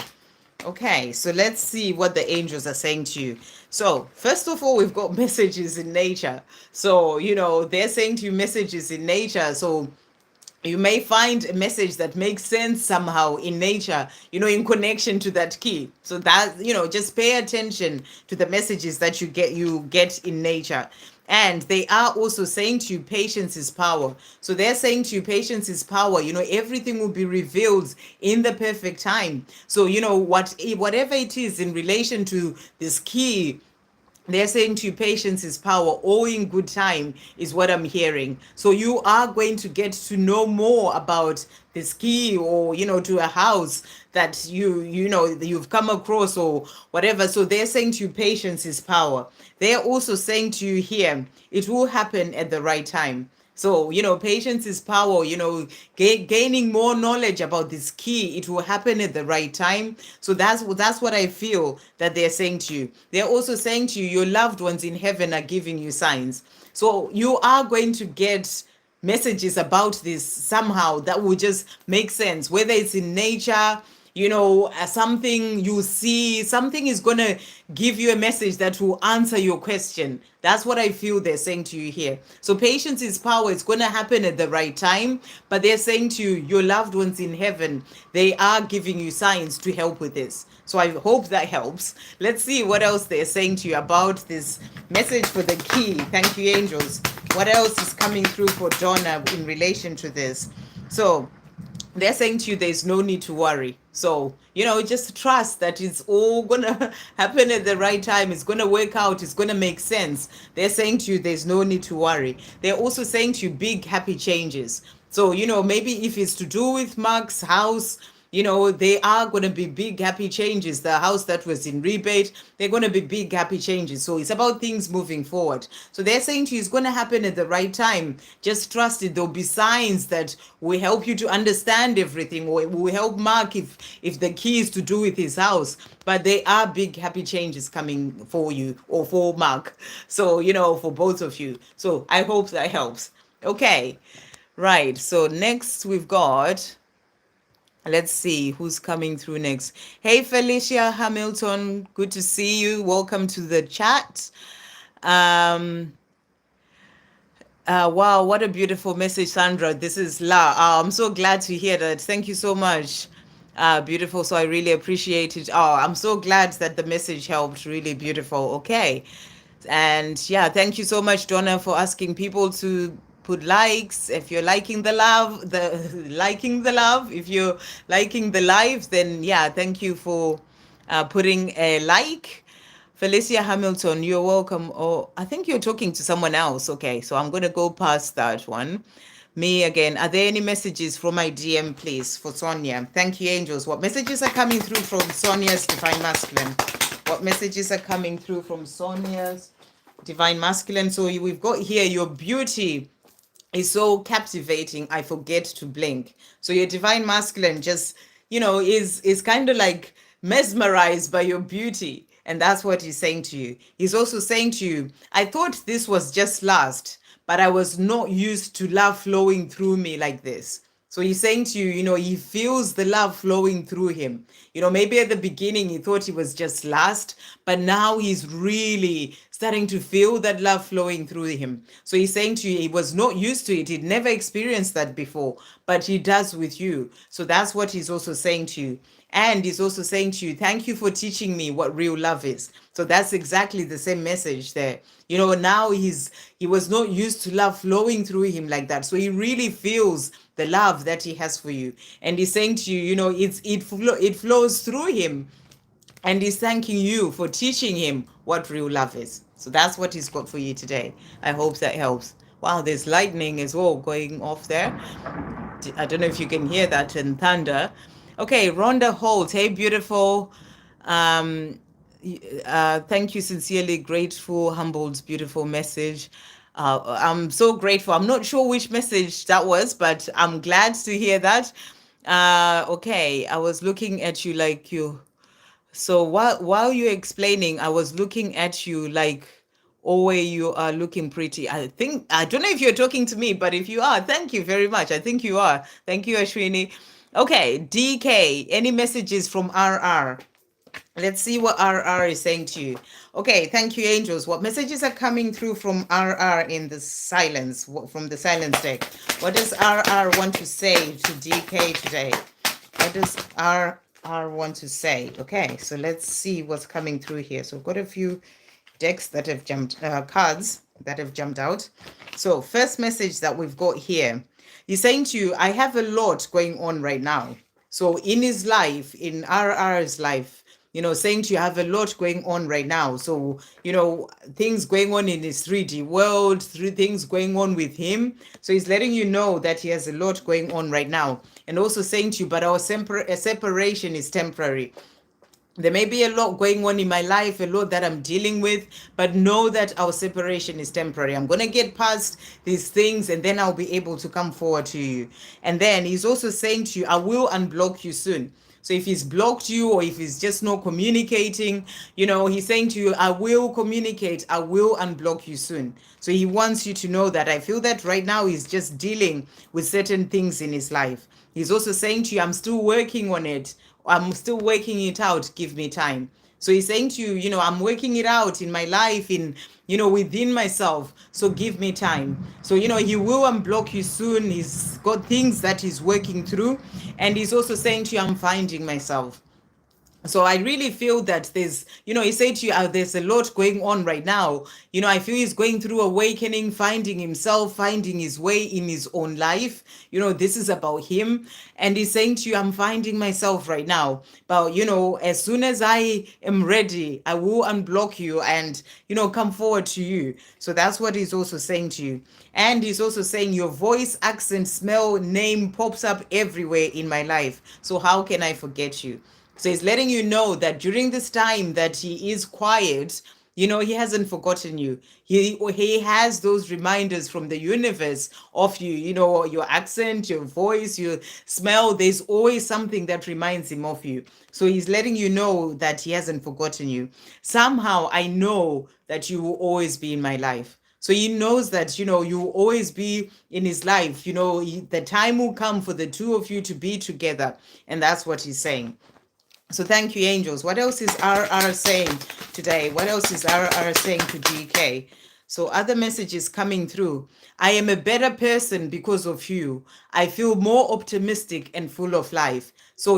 Speaker 1: Okay, so let's see what the angels are saying to you. So, first of all, we've got messages in nature. So, they're saying to you messages in nature. So, you may find a message that makes sense somehow in nature, in connection to that key. So that, just pay attention to the messages that you get in nature. And they are also saying to you, patience is power. So they're saying to you, patience is power. Everything will be revealed in the perfect time. So, whatever it is in relation to this key, they're saying to you, patience is power, all in good time is what I'm hearing. So you are going to get to know more about this key, or to a house that you've come across or whatever. So they're saying to you, patience is power. They're also saying to you here, it will happen at the right time. So, patience is power, gaining more knowledge about this key. It will happen at the right time. So that's what I feel that they're saying to you. They're also saying to you, your loved ones in heaven are giving you signs. So you are going to get messages about this somehow that will just make sense, whether it's in nature, something you see, something is going to give you a message that will answer your question. That's what I feel they're saying to you here. So patience is power. It's going to happen at the right time. But they're saying to you, your loved ones in heaven, they are giving you signs to help with this. So I hope that helps. Let's see what else they're saying to you about this message for the key. Thank you, angels. What else is coming through for Donna in relation to this? So they're saying to you, there's no need to worry. So, just trust that it's all going to happen at the right time. It's going to work out. It's going to make sense. They're saying to you, there's no need to worry. They're also saying to you, big, happy changes. So, maybe if it's to do with Mark's house, they are going to be big, happy changes. The house that was in rebate, they're going to be big, happy changes. So it's about things moving forward. So they're saying to you, it's going to happen at the right time. Just trust it. There'll be signs that will help you to understand everything, or it will help Mark if the key is to do with his house. But there are big, happy changes coming for you, or for Mark. So, for both of you. So I hope that helps. Okay. Right. So next we've got, let's see who's coming through next. Hey, Felicia Hamilton. Good to see you. Welcome to the chat. Wow, what a beautiful message, Sandra. This is La. I'm so glad to hear that. Thank you so much. Beautiful. So I really appreciate it. Oh, I'm so glad that the message helped. Really beautiful. Okay. And yeah, thank you so much, Donna, for asking people to put likes. If you're liking the love, liking the love, if you're liking the live, then yeah, thank you for putting a like. Felicia Hamilton, you're welcome. Oh, I think you're talking to someone else. Okay, so I'm going to go past that one. Me again. Are there any messages from my DM, please, for Sonia? Thank you, angels. What messages are coming through from Sonia's Divine Masculine? What messages are coming through from Sonia's Divine Masculine? So we've got here, your beauty is so captivating, I forget to blink. So your Divine Masculine just, is kind of like mesmerized by your beauty. And that's what he's saying to you. He's also saying to you, I thought this was just lust, but I was not used to love flowing through me like this. So he's saying to you, he feels the love flowing through him. Maybe at the beginning he thought it was just lust, but now he's really starting to feel that love flowing through him. So he's saying to you, he was not used to it. He'd never experienced that before, but he does with you. So that's what he's also saying to you. And he's also saying to you, thank you for teaching me what real love is. So that's exactly the same message there. Now he was not used to love flowing through him like that. So he really feels the love that he has for you. And he's saying to you, it flows through him. And he's thanking you for teaching him what real love is. So that's what he's got for you today. I hope that helps. Wow, there's lightning as well going off there. I don't know if you can hear that, and thunder. Okay, Rhonda Holt. Hey, beautiful. Thank you, sincerely grateful, humbled, beautiful message. I'm so grateful. I'm not sure which message that was, but I'm glad to hear that. Okay, I was looking at you like you. So while you're explaining, I was looking at you like, always you are looking pretty. I don't know if you're talking to me, but if you are, thank you very much. I think you are. Thank you, Ashwini. Okay, DK, any messages from RR? Let's see what RR is saying to you. Okay, thank you, angels. What messages are coming through from RR in the silence, from the silence deck? What does RR want to say to DK today? What does RR want to say? Okay, so let's see what's coming through here. So I've got a few decks that have jumped, cards that have jumped out. So first message that we've got here, he's saying to you, I have a lot going on right now. So in his life, in RR's life, saying to you, I have a lot going on right now. So, things going on in his 3D world, things going on with him. So he's letting you know that he has a lot going on right now. And also saying to you, but our separation is temporary. There may be a lot going on in my life, a lot that I'm dealing with, but know that our separation is temporary. I'm going to get past these things and then I'll be able to come forward to you. And then he's also saying to you, I will unblock you soon. So if he's blocked you or if he's just not communicating, he's saying to you, I will communicate, I will unblock you soon. So he wants you to know that. I feel that right now he's just dealing with certain things in his life. He's also saying to you, I'm still working on it. I'm still working it out. Give me time. So he's saying to you, I'm working it out in my life, within myself. So give me time. So, he will unblock you soon. He's got things that he's working through. And he's also saying to you, I'm finding myself. So I really feel that there's, he said to you, there's a lot going on right now. I feel he's going through awakening, finding himself, finding his way in his own life. This is about him. And he's saying to you, I'm finding myself right now. But, as soon as I am ready, I will unblock you and, come forward to you. So that's what he's also saying to you. And he's also saying your voice, accent, smell, name pops up everywhere in my life. So how can I forget you? So he's letting you know that during this time that he is quiet, he hasn't forgotten you. He has those reminders from the universe of you, your accent, your voice, your smell. There's always something that reminds him of you. So he's letting you know that he hasn't forgotten you. Somehow I know that you will always be in my life. So he knows that, you will always be in his life. The time will come for the two of you to be together. And that's what he's saying. So thank you, angels. What else is RR saying today? What else is RR saying to DK? So other messages coming through. I am a better person because of you. I feel more optimistic and full of life. So,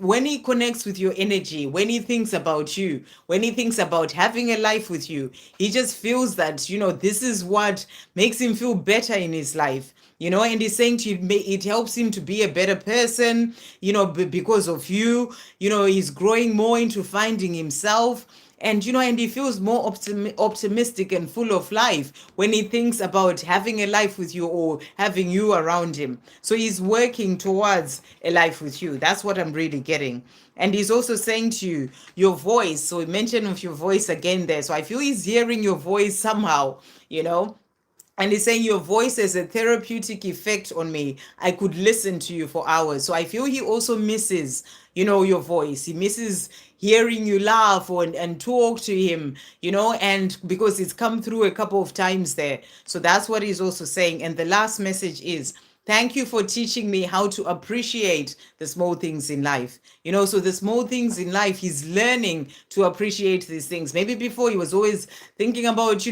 Speaker 1: when he connects with your energy, when he thinks about you, when he thinks about having a life with you, he just feels that, this is what makes him feel better in his life. And he's saying to you, it helps him to be a better person, because of you. He's growing more into finding himself. And, and he feels more optimistic and full of life when he thinks about having a life with you or having you around him. So he's working towards a life with you. That's what I'm really getting. And he's also saying to you, your voice. So he mentioned of your voice again there. So I feel he's hearing your voice somehow, And he's saying your voice has a therapeutic effect on me. I could listen to you for hours. So I feel he also misses, your voice. He misses hearing you laugh and talk to him, and because it's come through a couple of times there. So that's what he's also saying. And the last message is Thank you for teaching me how to appreciate the small things in life. So the small things in life, he's learning to appreciate these things. Maybe before he was always thinking about,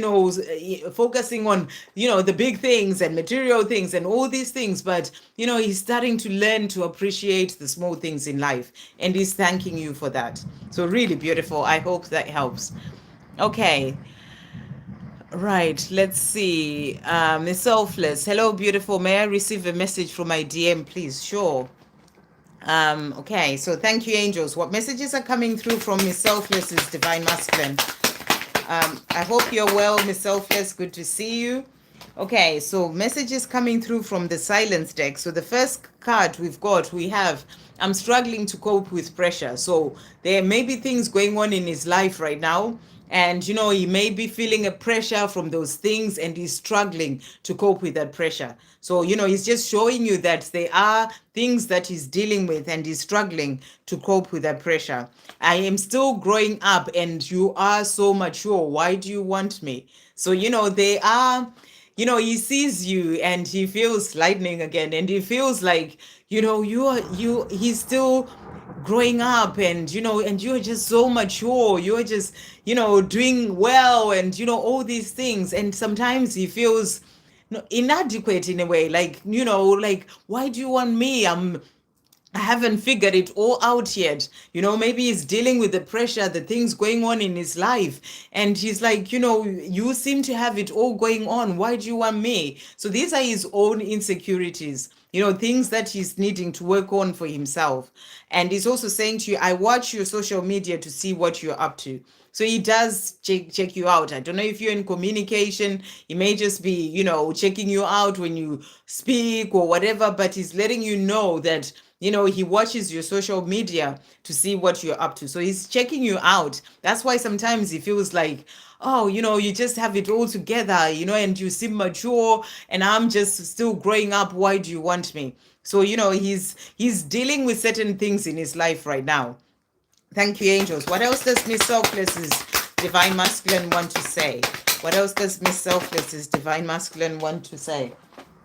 Speaker 1: focusing on, the big things and material things and all these things. But, he's starting to learn to appreciate the small things in life. And he's thanking you for that. So really beautiful. I hope that helps. Okay. Right, let's see. Miss Selfless. Hello, beautiful. May I receive a message from my DM, please? Sure. Okay, so thank you, angels. What messages are coming through from Miss Selfless is Divine Masculine. I hope you're well, Miss Selfless. Good to see you. Okay, so messages coming through from the silence deck. So the first card we have, I'm struggling to cope with pressure. So there may be things going on in his life right now. And, he may be feeling a pressure from those things and he's struggling to cope with that pressure. So, he's just showing you that there are things that he's dealing with and he's struggling to cope with that pressure. I am still growing up and you are so mature. Why do you want me? So, they are, he sees you and he feels lightning again and he feels like, he's still growing up and and you're just so mature, you're just doing well and all these things, and sometimes he feels inadequate in a way, like like, why do you want me? I haven't figured it all out yet. Maybe he's dealing with the pressure, the things going on in his life. And he's like, you seem to have it all going on. Why do you want me? So these are his own insecurities, things that he's needing to work on for himself. And he's also saying to you, I watch your social media to see what you're up to. So he does check you out. I don't know if you're in communication. He may just be, checking you out when you speak or whatever, but he's letting you know that, he watches your social media to see what you're up to. So he's checking you out. That's why sometimes he feels like, oh, you just have it all together, and you seem mature and I'm just still growing up. Why do you want me? So, he's dealing with certain things in his life right now. Thank you, angels. What else does Miss Selfless's Divine Masculine want to say? What else does Miss Selfless's Divine Masculine want to say?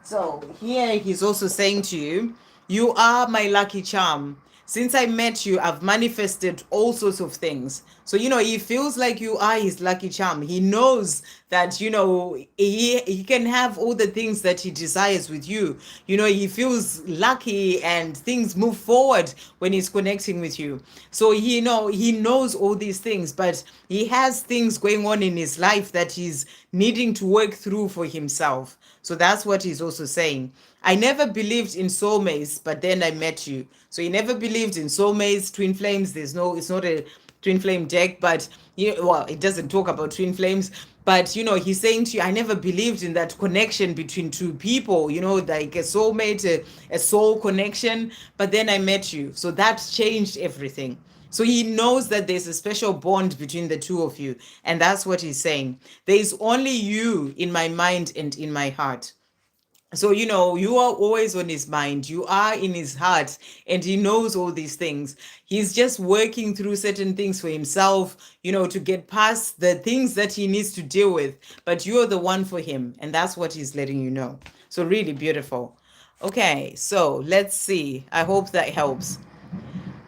Speaker 1: So here he's also saying to you, you are my lucky charm. Since I met you, I've manifested all sorts of things. So, he feels like you are his lucky charm. He knows that, he can have all the things that he desires with you. He feels lucky and things move forward when he's connecting with you. So, he knows all these things, but he has things going on in his life that he's needing to work through for himself. So that's what he's also saying. I never believed in soulmates, but then I met you. So he never believed in soulmates, twin flames. It's not a twin flame deck, but it doesn't talk about twin flames. But he's saying to you, I never believed in that connection between two people, like a soulmate, a soul connection. But then I met you. So that changed everything. So he knows that there's a special bond between the two of you. And that's what he's saying. There's only you in my mind and in my heart. So, you are always on his mind. You are in his heart and he knows all these things. He's just working through certain things for himself, to get past the things that he needs to deal with. But you're the one for him. And that's what he's letting you know. So really beautiful. Okay, so let's see. I hope that helps.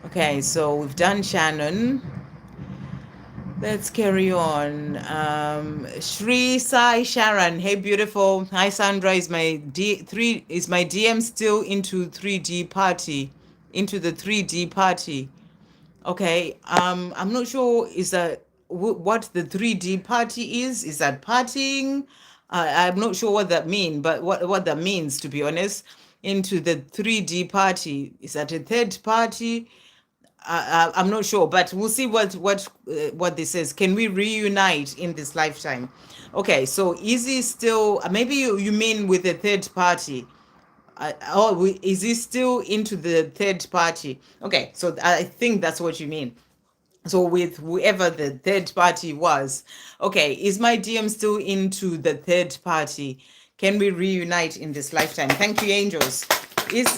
Speaker 1: Okay, so we've done Shannon. Let's carry on. Shri Sai Sharon. Hey, beautiful. Hi, Sandra. Is my DM still into 3D party? Into the 3D party. Okay. I'm not sure what the 3D party is. Is that partying? I'm not sure what that means, but what that means, to be honest. Into the 3D party. Is that a third party? I'm not sure, but we'll see what this says. Can we reunite in this lifetime? Okay, so is he still? Maybe you mean with a third party? Is he still into the third party? Okay, so I think that's what you mean. So with whoever the third party was, okay, is my DM still into the third party? Can we reunite in this lifetime? Thank you, angels. Is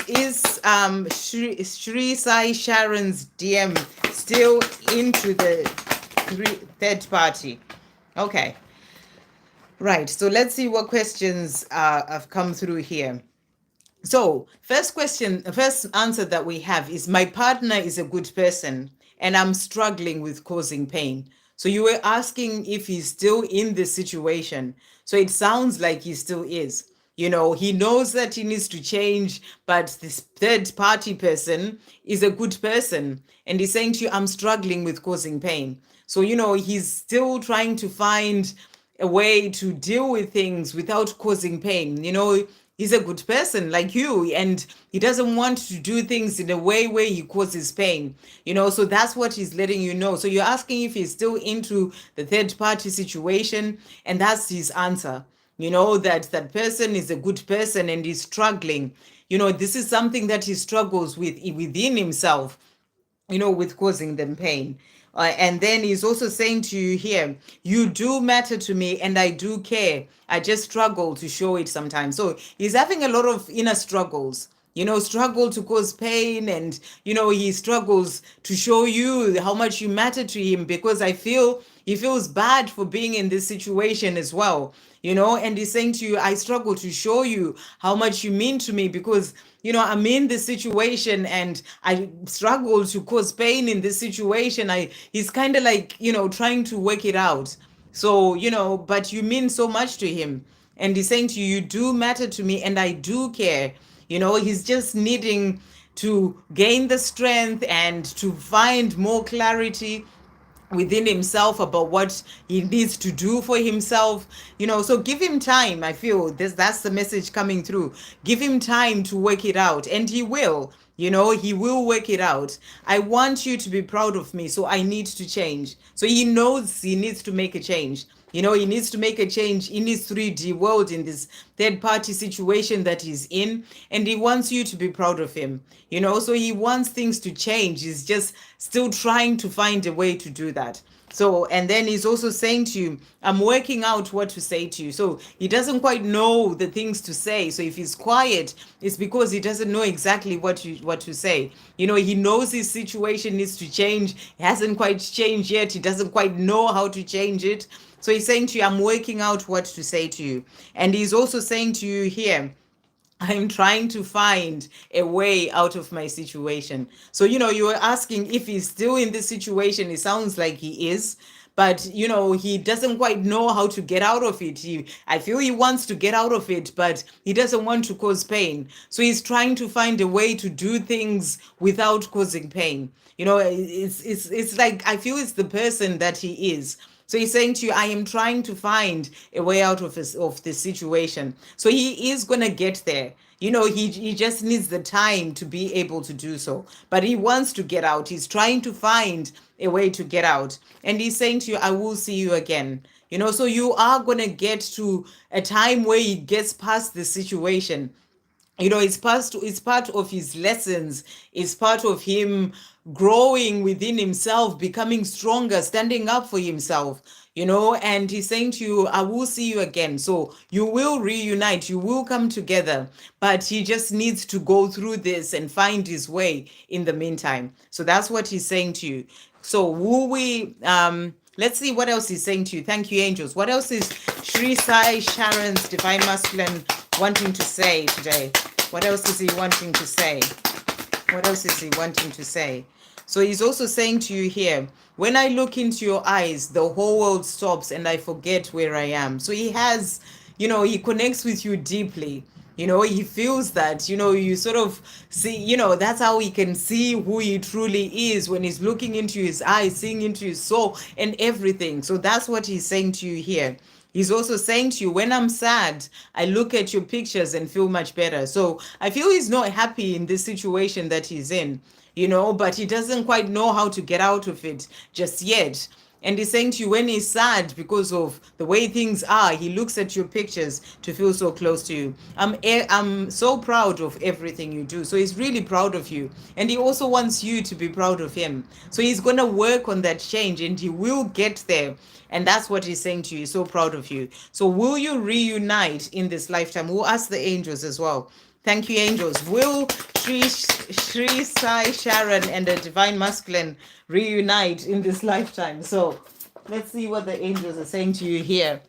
Speaker 1: Shri Sai Sharon's DM still into the third party? Okay. Right. So let's see what questions have come through here. So, first answer that we have is my partner is a good person and I'm struggling with causing pain. So, you were asking if he's still in this situation. So, it sounds like he still is. He knows that he needs to change, but this third party person is a good person. And he's saying to you, I'm struggling with causing pain. So, he's still trying to find a way to deal with things without causing pain. He's a good person like you, and he doesn't want to do things in a way where he causes pain. So that's what he's letting you know. So you're asking if he's still into the third party situation, and that's his answer. That person is a good person and he's struggling. This is something that he struggles with within himself, with causing them pain. And then he's also saying to you here, you do matter to me and I do care. I just struggle to show it sometimes. So he's having a lot of inner struggles, struggle to cause pain. And, he struggles to show you how much you matter to him, because I feel he feels bad for being in this situation as well. And he's saying to you, I struggle to show you how much you mean to me, because I'm in this situation and I struggle to cause pain in this situation. He's kind of like, trying to work it out. So, but you mean so much to him. And he's saying to you, you do matter to me and I do care. He's just needing to gain the strength and to find more clarity within himself about what he needs to do for himself. So give him time. I feel that's the message coming through. Give him time to work it out, and he will. He will work it out. I want you to be proud of me, so I need to change. So he knows he needs to make a change. He needs to make a change in his 3D world, in this third party situation that he's in. And he wants you to be proud of him. So he wants things to change. He's just still trying to find a way to do that. So, and then he's also saying to you, I'm working out what to say to you. So he doesn't quite know the things to say. So if he's quiet, it's because he doesn't know exactly what to say. He knows his situation needs to change. It hasn't quite changed yet. He doesn't quite know how to change it. So he's saying to you, I'm working out what to say to you. And he's also saying to you here, I'm trying to find a way out of my situation. So, you were asking if he's still in this situation. It sounds like he is, but, he doesn't quite know how to get out of it. I feel he wants to get out of it, but he doesn't want to cause pain. So he's trying to find a way to do things without causing pain. It's like, I feel it's the person that he is. So he's saying to you, I am trying to find a way out of this situation. So he is going to get there. He just needs the time to be able to do so. But he wants to get out. He's trying to find a way to get out. And he's saying to you, I will see you again. So you are going to get to a time where he gets past the situation. It's part of his lessons. It's part of him growing within himself, becoming stronger, standing up for himself. And he's saying to you, I will see you again. So you will reunite, you will come together, but he just needs to go through this and find his way in the meantime. So that's what he's saying to you. So will we, let's see what else he's saying to you. Thank you, angels. What else is Sri Sai Sharon's Divine Masculine wanting to say today? What else is he wanting to say? What else is he wanting to say? So he's also saying to you here, when I look into your eyes, the whole world stops and I forget where I am. So he has, he connects with you deeply. He feels that, you sort of see, that's how he can see who he truly is when he's looking into his eyes, seeing into his soul and everything. So that's what he's saying to you here. He's also saying to you, when I'm sad, I look at your pictures and feel much better. So I feel he's not happy in this situation that he's in, but he doesn't quite know how to get out of it just yet. And he's saying to you, when he's sad because of the way things are, he looks at your pictures to feel so close to you. I'm so proud of everything you do. So he's really proud of you. And he also wants you to be proud of him. So he's going to work on that change and he will get there. And that's what he's saying to you. He's so proud of you. So will you reunite in this lifetime? We'll ask the angels as well. Thank you, angels. Will Sri Sai Sharon and the Divine Masculine reunite in this lifetime? So let's see what the angels are saying to you here.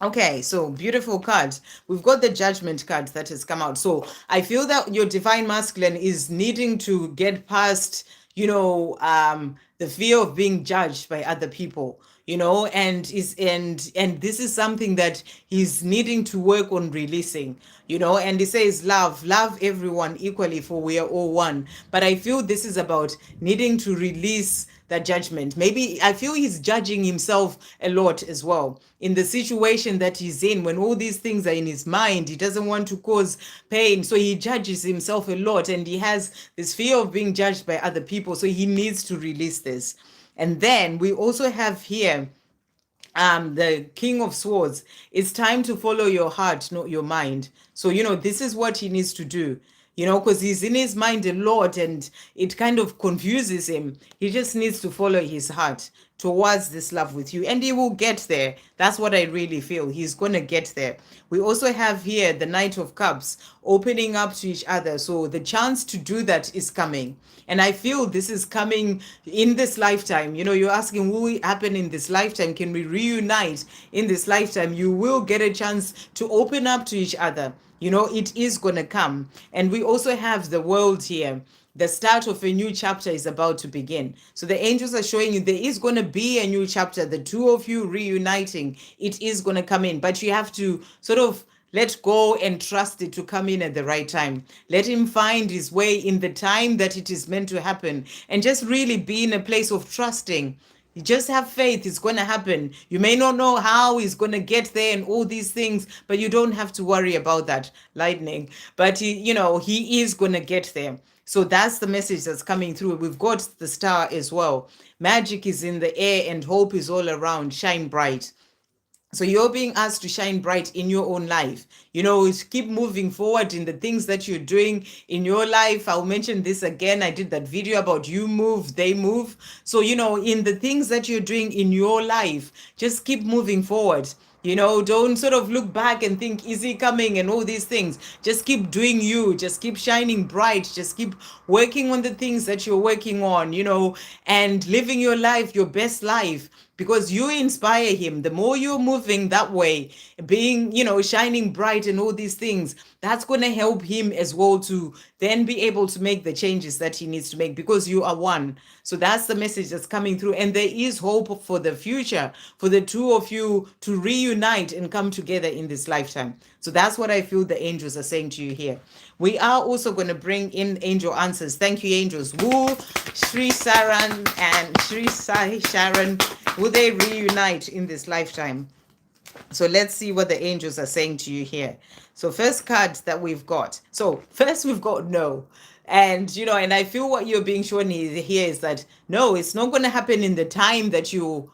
Speaker 1: Okay, so beautiful card. We've got the judgment card that has come out. So I feel that your divine masculine is needing to get past, the fear of being judged by other people, and this is something that he's needing to work on releasing, and he says love everyone equally, for we are all one. But I feel this is about needing to release that judgment. Maybe I feel he's judging himself a lot as well in the situation that he's in. When all these things are in his mind, he doesn't want to cause pain, so he judges himself a lot, and he has this fear of being judged by other people, so he needs to release this. And then we also have here the King of Swords. It's time to follow your heart, not your mind. So this is what he needs to do, because he's in his mind a lot and it kind of confuses him. He just needs to follow his heart towards this love with you, and he will get there. That's what I really feel. He's going to get there. We also have here the Knight of Cups, opening up to each other. So the chance to do that is coming. And I feel this is coming in this lifetime. You're asking, will it happen in this lifetime? Can we reunite in this lifetime? You will get a chance to open up to each other. It is going to come. And we also have the world here. The start of a new chapter is about to begin. So the angels are showing you there is going to be a new chapter. The two of you reuniting, it is going to come in. But you have to sort of let go and trust it to come in at the right time. Let him find his way in the time that it is meant to happen. And just really be in a place of trusting. You just have faith, it's going to happen. You may not know how he's going to get there and all these things, but you don't have to worry about that, lightning. But he is going to get there. So that's the message that's coming through. We've got the star as well. Magic is in the air and hope is all around. Shine bright. So you're being asked to shine bright in your own life, keep moving forward in the things that you're doing in your life. I'll mention this again. I did that video about you move, they move. So, in the things that you're doing in your life, just keep moving forward. Don't sort of look back and think, is he coming and all these things. Just keep doing you. Just keep shining bright. Just keep working on the things that you're working on, and living your life, your best life, because you inspire him. The more you're moving that way, being, shining bright and all these things, that's going to help him as well to then be able to make the changes that he needs to make, because you are one. So that's the message that's coming through. And there is hope for the future, for the two of you to reunite and come together in this lifetime. So that's what I feel the angels are saying to you here. We are also going to bring in angel answers. Thank you, angels. Will Sri Saran and Sri Sai Sharon, will they reunite in this lifetime? So let's see what the angels are saying to you here. So first card that we've got. So first we've got no. And, and I feel what you're being shown here is that, no, it's not going to happen in the time that you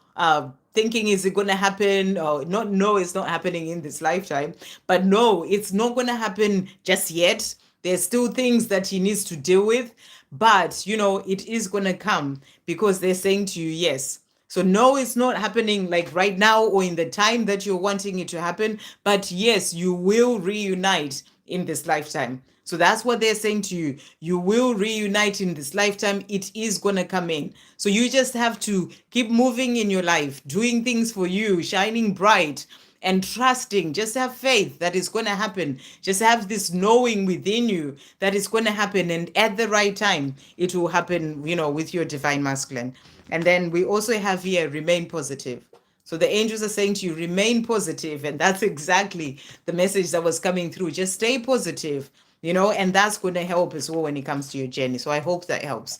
Speaker 1: thinking, is it going to happen? Or not, no, it's not happening in this lifetime. But no, it's not going to happen just yet. There's still things that he needs to deal with. But, it is going to come, because they're saying to you, yes. So no, it's not happening like right now or in the time that you're wanting it to happen. But yes, you will reunite in this lifetime. So that's what they're saying to you. You will reunite in this lifetime. It is going to come in. So you just have to keep moving in your life, doing things for you, shining bright and trusting. Just have faith that it's going to happen. Just have this knowing within you that it's going to happen. And at the right time, it will happen, with your divine masculine. And then we also have here, remain positive. So the angels are saying to you, remain positive. And that's exactly the message that was coming through. Just stay positive, and that's going to help as well when it comes to your journey. So I hope that helps.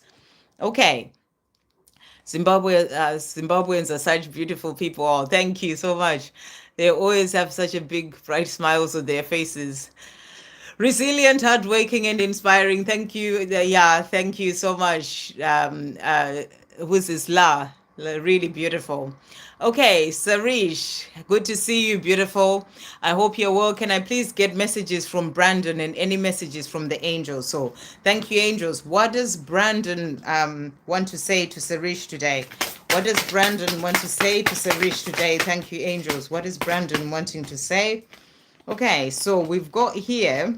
Speaker 1: Okay. Zimbabweans are such beautiful people. Oh, thank you so much. They always have such a big, bright smiles on their faces. Resilient, hardworking, and inspiring. Thank you. Yeah, thank you so much. Who's this? Really beautiful. Okay, Sarish, good to see you, beautiful. I hope you're well. Can I please get messages from Brandon and any messages from the angels? So thank you, angels. What does Brandon want to say to Sarish today? What does Brandon want to say to Sarish today? Thank you, angels. What is Brandon wanting to say? Okay, so we've got here,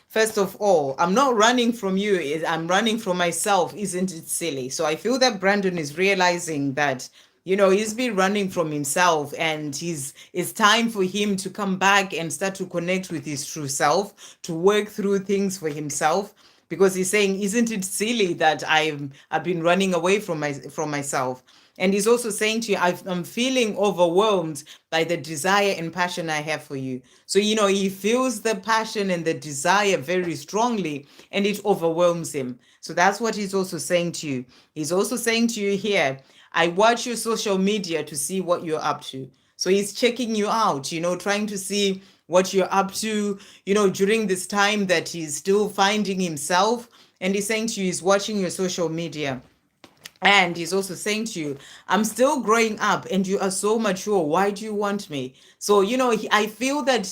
Speaker 1: first of all, I'm not running from you. I'm running from myself. Isn't it silly? So I feel that Brandon is realizing that He's been running from himself, and it's time for him to come back and start to connect with his true self, to work through things for himself. Because he's saying, isn't it silly that I've been running away from myself? And he's also saying to you, I'm feeling overwhelmed by the desire and passion I have for you. So, he feels the passion and the desire very strongly, and it overwhelms him. So that's what he's also saying to you. He's also saying to you here, I watch your social media to see what you're up to. So he's checking you out, trying to see what you're up to, during this time that he's still finding himself. And he's saying to you, he's watching your social media. And he's also saying to you, I'm still growing up and you are so mature. Why do you want me? So, I feel that,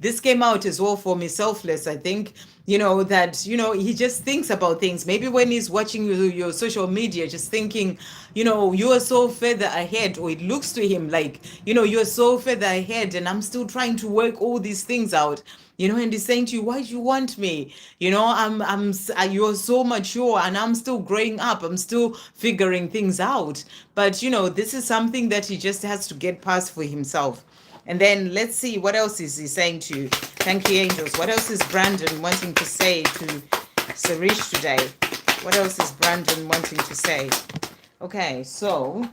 Speaker 1: this came out as well for me, Selfless, I think, that, he just thinks about things. Maybe when he's watching your social media, just thinking, you are so further ahead, or it looks to him like, you're so further ahead and I'm still trying to work all these things out. And he's saying to you, why do you want me? You're so mature and I'm still growing up. I'm still figuring things out. But, this is something that he just has to get past for himself. And then let's see, what else is he saying to you? Thank you, angels. What else is Brandon wanting to say to Sarish today? What else is Brandon wanting to say? Okay, so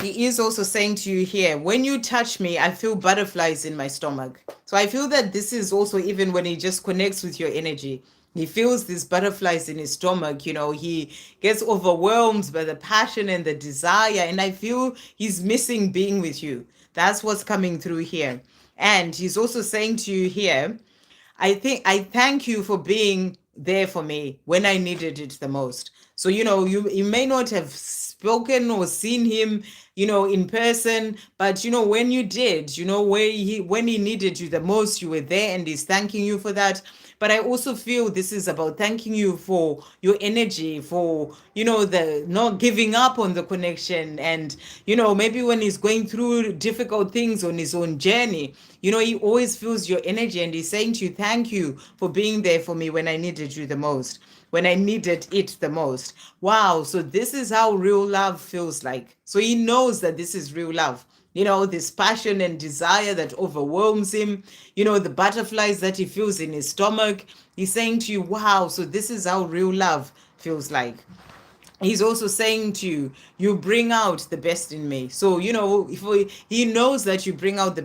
Speaker 1: he is also saying to you here, when you touch me, I feel butterflies in my stomach. So I feel that this is also even when he just connects with your energy. He feels these butterflies in his stomach. He gets overwhelmed by the passion and the desire. And I feel he's missing being with you. That's what's coming through here. And he's also saying to you here, I thank you for being there for me when I needed it the most. So, you may not have spoken or seen him, in person, but, when you did, when he needed you the most, you were there, and he's thanking you for that. But I also feel this is about thanking you for your energy, for, the not giving up on the connection. And, maybe when he's going through difficult things on his own journey, he always feels your energy, and he's saying to you, thank you for being there for me when I needed you the most, when I needed it the most. Wow. So this is how real love feels like. So he knows that this is real love. This passion and desire that overwhelms him, the butterflies that he feels in his stomach. He's saying to you, wow, so this is how real love feels like. He's also saying to you, you bring out the best in me. So, he knows that you bring out the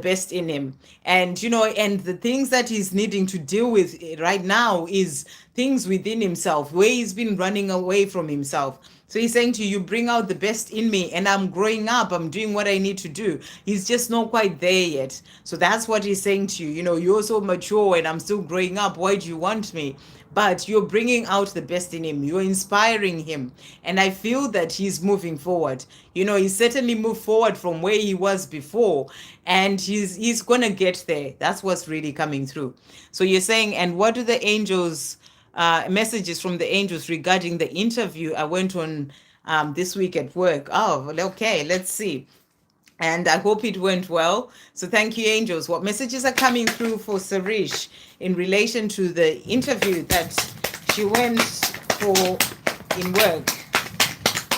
Speaker 1: best in him. And, and the things that he's needing to deal with right now is things within himself, where he's been running away from himself. So he's saying to you, you bring out the best in me, and I'm growing up. I'm doing what I need to do. He's just not quite there yet. So that's what he's saying to you. You're so mature and I'm still growing up. Why do you want me? But you're bringing out the best in him. You're inspiring him. And I feel that he's moving forward. He certainly moved forward from where he was before. And he's going to get there. That's what's really coming through. So you're saying, and what do the angels, messages from the angels regarding the interview I went on this week at work? Oh, okay, let's see. And I hope it went well. So thank you, angels. What messages are coming through for Sarish in relation to the interview that she went for in work?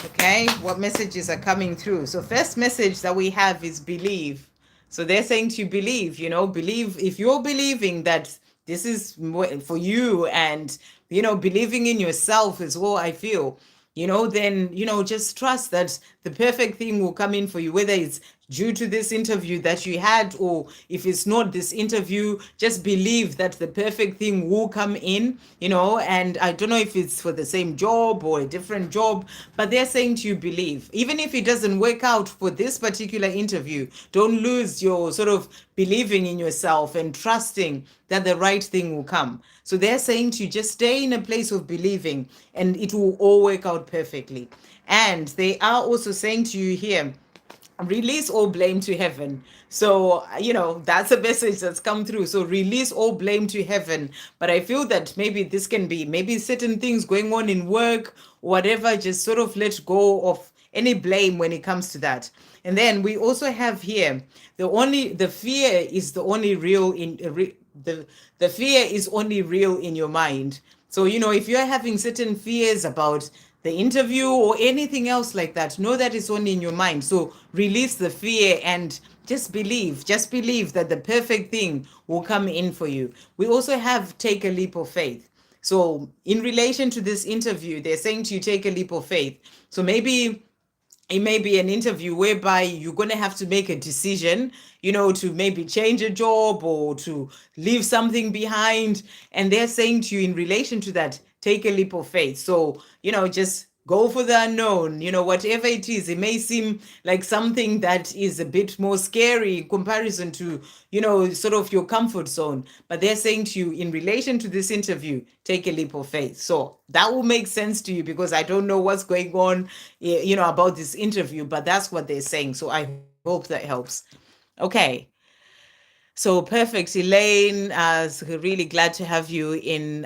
Speaker 1: Okay, what messages are coming through? So first message that we have is believe. So they're saying to believe, believe. If you're believing that this is for you, and, believing in yourself as well, I feel, then, just trust that the perfect thing will come in for you, whether it's due to this interview that you had, or if it's not this interview, just believe that the perfect thing will come in, and I don't know if it's for the same job or a different job, but they're saying to you, believe. Even if it doesn't work out for this particular interview, don't lose your sort of believing in yourself and trusting that the right thing will come. So they're saying to you, just stay in a place of believing and it will all work out perfectly. And they are also saying to you here, release all blame to heaven. So, that's a message that's come through. So release all blame to heaven. But I feel that maybe this can be maybe certain things going on in work, whatever, just sort of let go of any blame when it comes to that. And then we also have here, the fear is the only real in the fear is only real in your mind. So, if you're having certain fears about the interview or anything else like that, know that it's only in your mind. So release the fear and just believe that the perfect thing will come in for you. We also have take a leap of faith. So in relation to this interview, they're saying to you, take a leap of faith. So maybe it may be an interview whereby you're going to have to make a decision, to maybe change a job or to leave something behind. And they're saying to you in relation to that, take a leap of faith. So, just go for the unknown, whatever it is. It may seem like something that is a bit more scary in comparison to, sort of your comfort zone. But they're saying to you in relation to this interview, take a leap of faith. So that will make sense to you, because I don't know what's going on, about this interview, but that's what they're saying. So I hope that helps. Okay. So perfect, Elaine. Really glad to have you in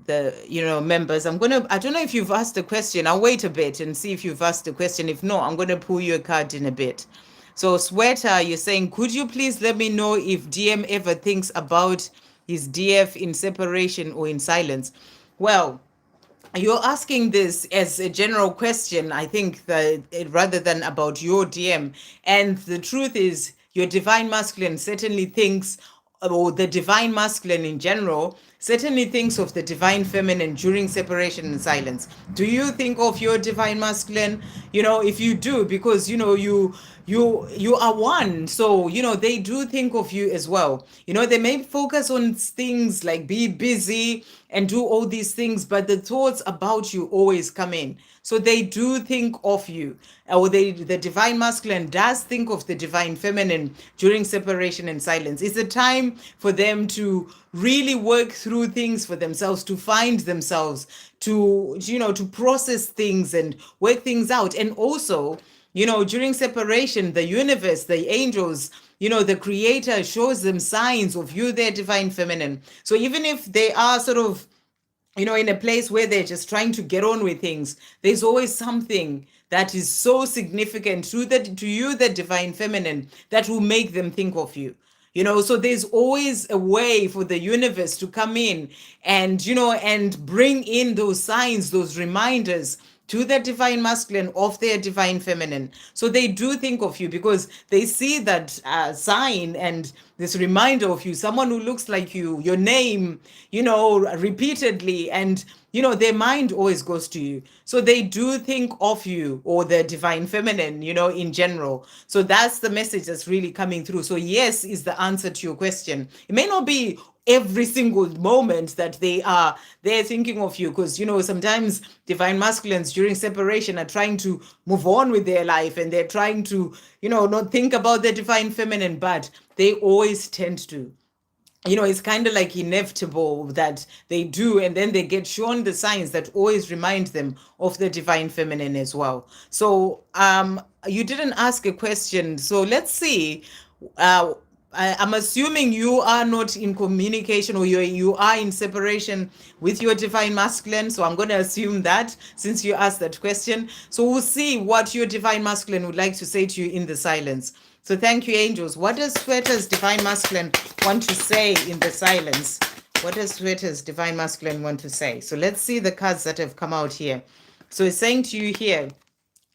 Speaker 1: the members. I don't know if you've asked a question. I'll wait a bit and see if you've asked a question. If not, I'm going to pull you a card in a bit. So Sweater, you're saying, could you please let me know if DM ever thinks about his DF in separation or in silence? Well, you're asking this as a general question, I think, that rather than about your DM. And the truth is, your divine masculine certainly thinks, or the divine masculine in general, certainly thinks of the divine feminine during separation and silence. Do you think of your divine masculine? If you do, because you are one, so they do think of you as well. They may focus on things like be busy and do all these things, but the thoughts about you always come in. So they do think of you, or the divine masculine does think of the divine feminine during separation and silence. It's a time for them to really work through things for themselves, to find themselves, to process things and work things out. And also, during separation, the universe, the angels, the creator shows them signs of you, their divine feminine. So even if they are sort of, in a place where they're just trying to get on with things, there's always something that is so significant to you, the divine feminine, that will make them think of you. So there's always a way for the universe to come in and, and bring in those signs, those reminders to the divine masculine of their divine feminine. So they do think of you because they see that sign and this reminder of you, someone who looks like you, your name, repeatedly, and their mind always goes to you. So they do think of you, or the divine feminine, in general. So that's the message that's really coming through. So yes is the answer to your question. It may not be every single moment that they're thinking of you, because sometimes divine masculines during separation are trying to move on with their life, and they're trying to not think about the divine feminine, but they always tend to. It's kind of like inevitable that they do, and then they get shown the signs that always remind them of the divine feminine as well. So you didn't ask a question, so let's see. I'm assuming you are not in communication, or you are in separation with your divine masculine. So I'm going to assume that, since you asked that question. So we'll see what your divine masculine would like to say to you in the silence. So thank you, angels. What does Sweater's divine masculine want to say in the silence? What does Sweater's divine masculine want to say? So let's see the cards that have come out here. So it's saying to you here,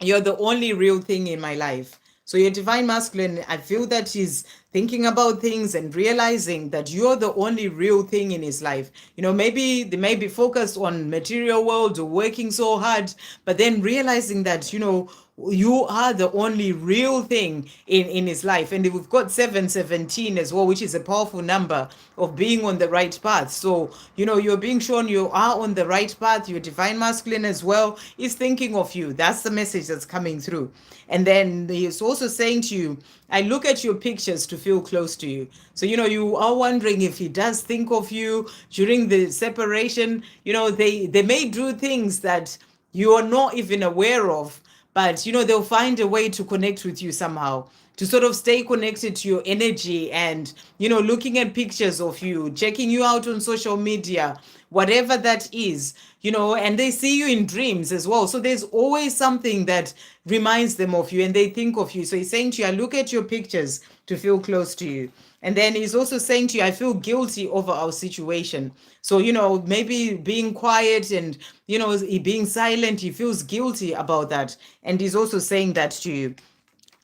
Speaker 1: you're the only real thing in my life. So your divine masculine, I feel that he's thinking about things and realizing that you're the only real thing in his life. Maybe they may be focused on material world or working so hard, but then realizing that, you are the only real thing in his life. And we've got 717 as well, which is a powerful number of being on the right path. So, you're being shown you are on the right path. Your divine masculine as well is thinking of you. That's the message that's coming through. And then he's also saying to you, I look at your pictures to feel close to you. So, you are wondering if he does think of you during the separation. They may do things that you are not even aware of, but they'll find a way to connect with you somehow. to sort of stay connected to your energy and, looking at pictures of you, checking you out on social media, whatever that is, and they see you in dreams as well. So there's always something that reminds them of you and they think of you. So he's saying to you, I look at your pictures to feel close to you. And then he's also saying to you, I feel guilty over our situation. So, maybe being quiet and, being silent, he feels guilty about that. And he's also saying that to you.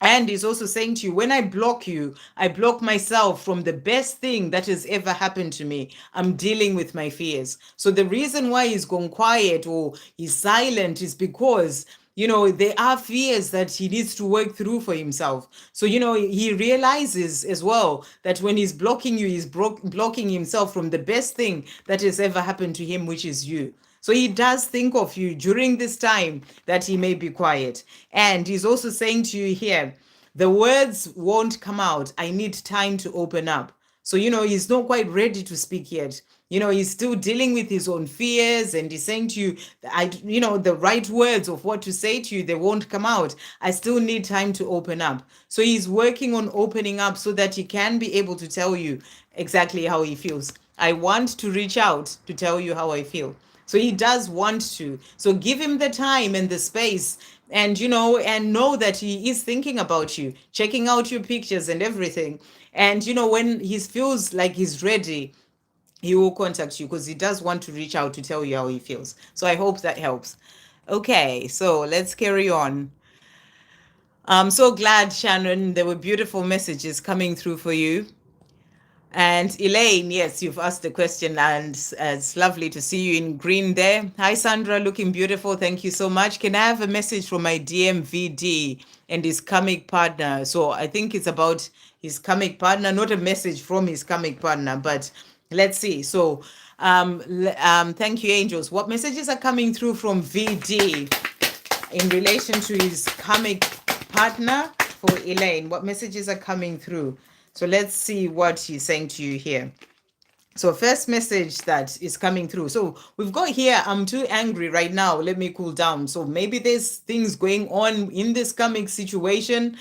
Speaker 1: And he's also saying to you, when I block you, I block myself from the best thing that has ever happened to me. I'm dealing with my fears. So the reason why he's gone quiet or he's silent is because, there are fears that he needs to work through for himself. So, he realizes as well that when he's blocking you, he's blocking himself from the best thing that has ever happened to him, which is you. So he does think of you during this time that he may be quiet. And he's also saying to you here, the words won't come out. I need time to open up. So, he's not quite ready to speak yet. He's still dealing with his own fears and he's saying to you, the right words of what to say to you, they won't come out. I still need time to open up. So he's working on opening up so that he can be able to tell you exactly how he feels. I want to reach out to tell you how I feel. So he does want to. So give him the time and the space and, and know that he is thinking about you, checking out your pictures and everything. And, when he feels like he's ready, he will contact you because he does want to reach out to tell you how he feels. So I hope that helps. Okay, so let's carry on. I'm so glad, Shannon. There were beautiful messages coming through for you. And Elaine, yes, you've asked the question, and it's lovely to see you in green there. Hi, Sandra, looking beautiful. Thank you so much. Can I have a message from my DMVD and his comic partner? So I think it's about his comic partner, not a message from his comic partner, but let's see. So thank you, angels. What messages are coming through from VD in relation to his comic partner for Elaine? What messages are coming through? So let's see what he's saying to you here. So first message that is coming through. So we've got here, I'm too angry right now. Let me cool down. So maybe there's things going on in this comic situation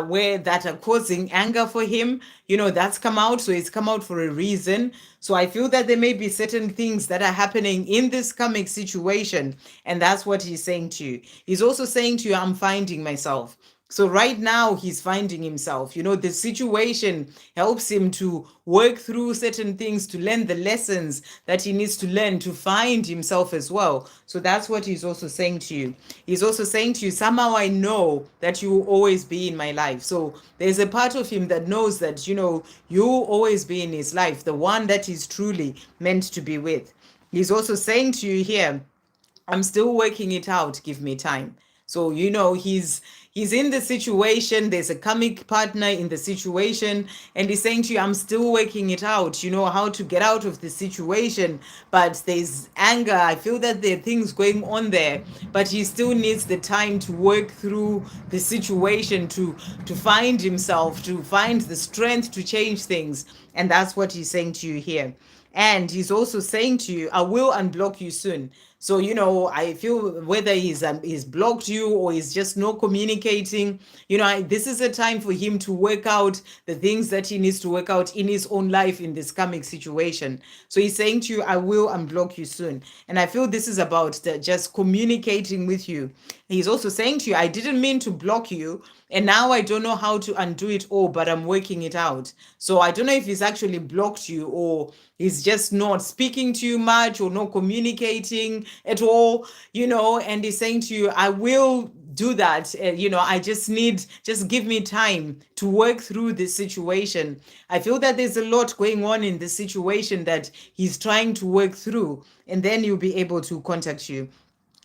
Speaker 1: where that are causing anger for him. That's come out. So it's come out for a reason. So I feel that there may be certain things that are happening in this comic situation. And that's what he's saying to you. He's also saying to you, I'm finding myself. So right now he's finding himself. The situation helps him to work through certain things, to learn the lessons that he needs to learn to find himself as well. So that's what he's also saying to you. He's also saying to you, somehow I know that you will always be in my life. So there's a part of him that knows that, you will always be in his life, the one that he's truly meant to be with. He's also saying to you here, I'm still working it out. Give me time. So, he's in the situation. There's a comic partner in the situation. And he's saying to you, I'm still working it out, how to get out of the situation. But there's anger. I feel that there are things going on there. But he still needs the time to work through the situation, to find himself, to find the strength to change things. And that's what he's saying to you here. And he's also saying to you, I will unblock you soon. So, I feel whether he's blocked you or he's just not communicating, this is a time for him to work out the things that he needs to work out in his own life in this comic situation. So he's saying to you, I will unblock you soon. And I feel this is about just communicating with you. He's also saying to you, I didn't mean to block you. And now I don't know how to undo it all, but I'm working it out. So I don't know if he's actually blocked you or he's just not speaking to you much or not communicating at all, and he's saying to you, I will do that. I just give me time to work through this situation. I feel that there's a lot going on in this situation that he's trying to work through, and then he'll be able to contact you.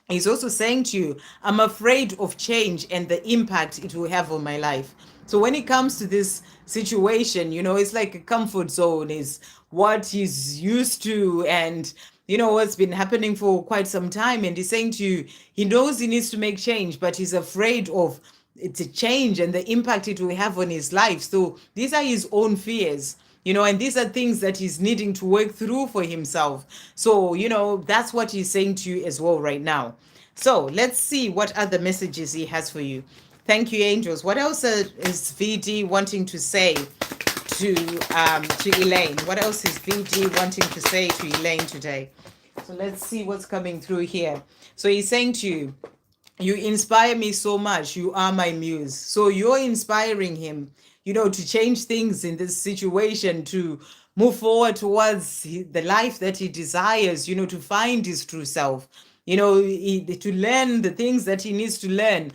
Speaker 1: He's also saying to you, I'm afraid of change and the impact it will have on my life. So when it comes to this situation, it's like a comfort zone, is what he's used to and what's been happening for quite some time. And he's saying to you, he knows he needs to make change, but he's afraid of it's a change and the impact it will have on his life. So these are his own fears. And these are things that he's needing to work through for himself. So, that's what he's saying to you as well right now. So let's see what other messages he has for you. Thank you, angels. What else is VD wanting to say to Elaine? What else is VD wanting to say to Elaine today? So let's see what's coming through here. So he's saying to you, you inspire me so much. You are my muse. So you're inspiring him, to change things in this situation, to move forward towards the life that he desires, to find his true self, to learn the things that he needs to learn,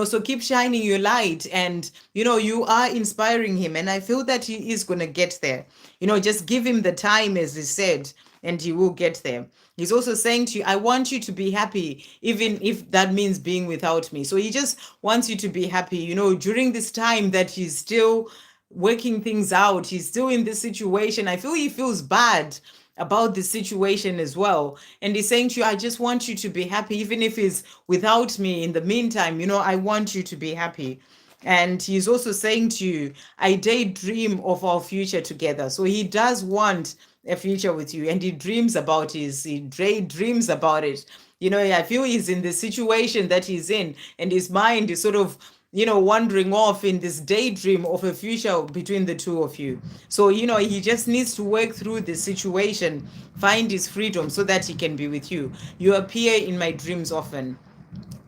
Speaker 1: so keep shining your light. And, you are inspiring him. And I feel that he is going to get there. Just give him the time, as he said, and he will get there. He's also saying to you, I want you to be happy, even if that means being without me. So he just wants you to be happy, during this time that he's still working things out. He's still in this situation. I feel he feels bad about the situation as well. And he's saying to you, I just want you to be happy, even if it's without me in the meantime. I want you to be happy. And he's also saying to you, I daydream of our future together. So he does want a future with you, and he dreams about dreams about it. I feel he's in the situation that he's in, and his mind is sort of wandering off in this daydream of a future between the two of you. So he just needs to work through the situation, find his freedom, so that he can be with you. You appear in my dreams often.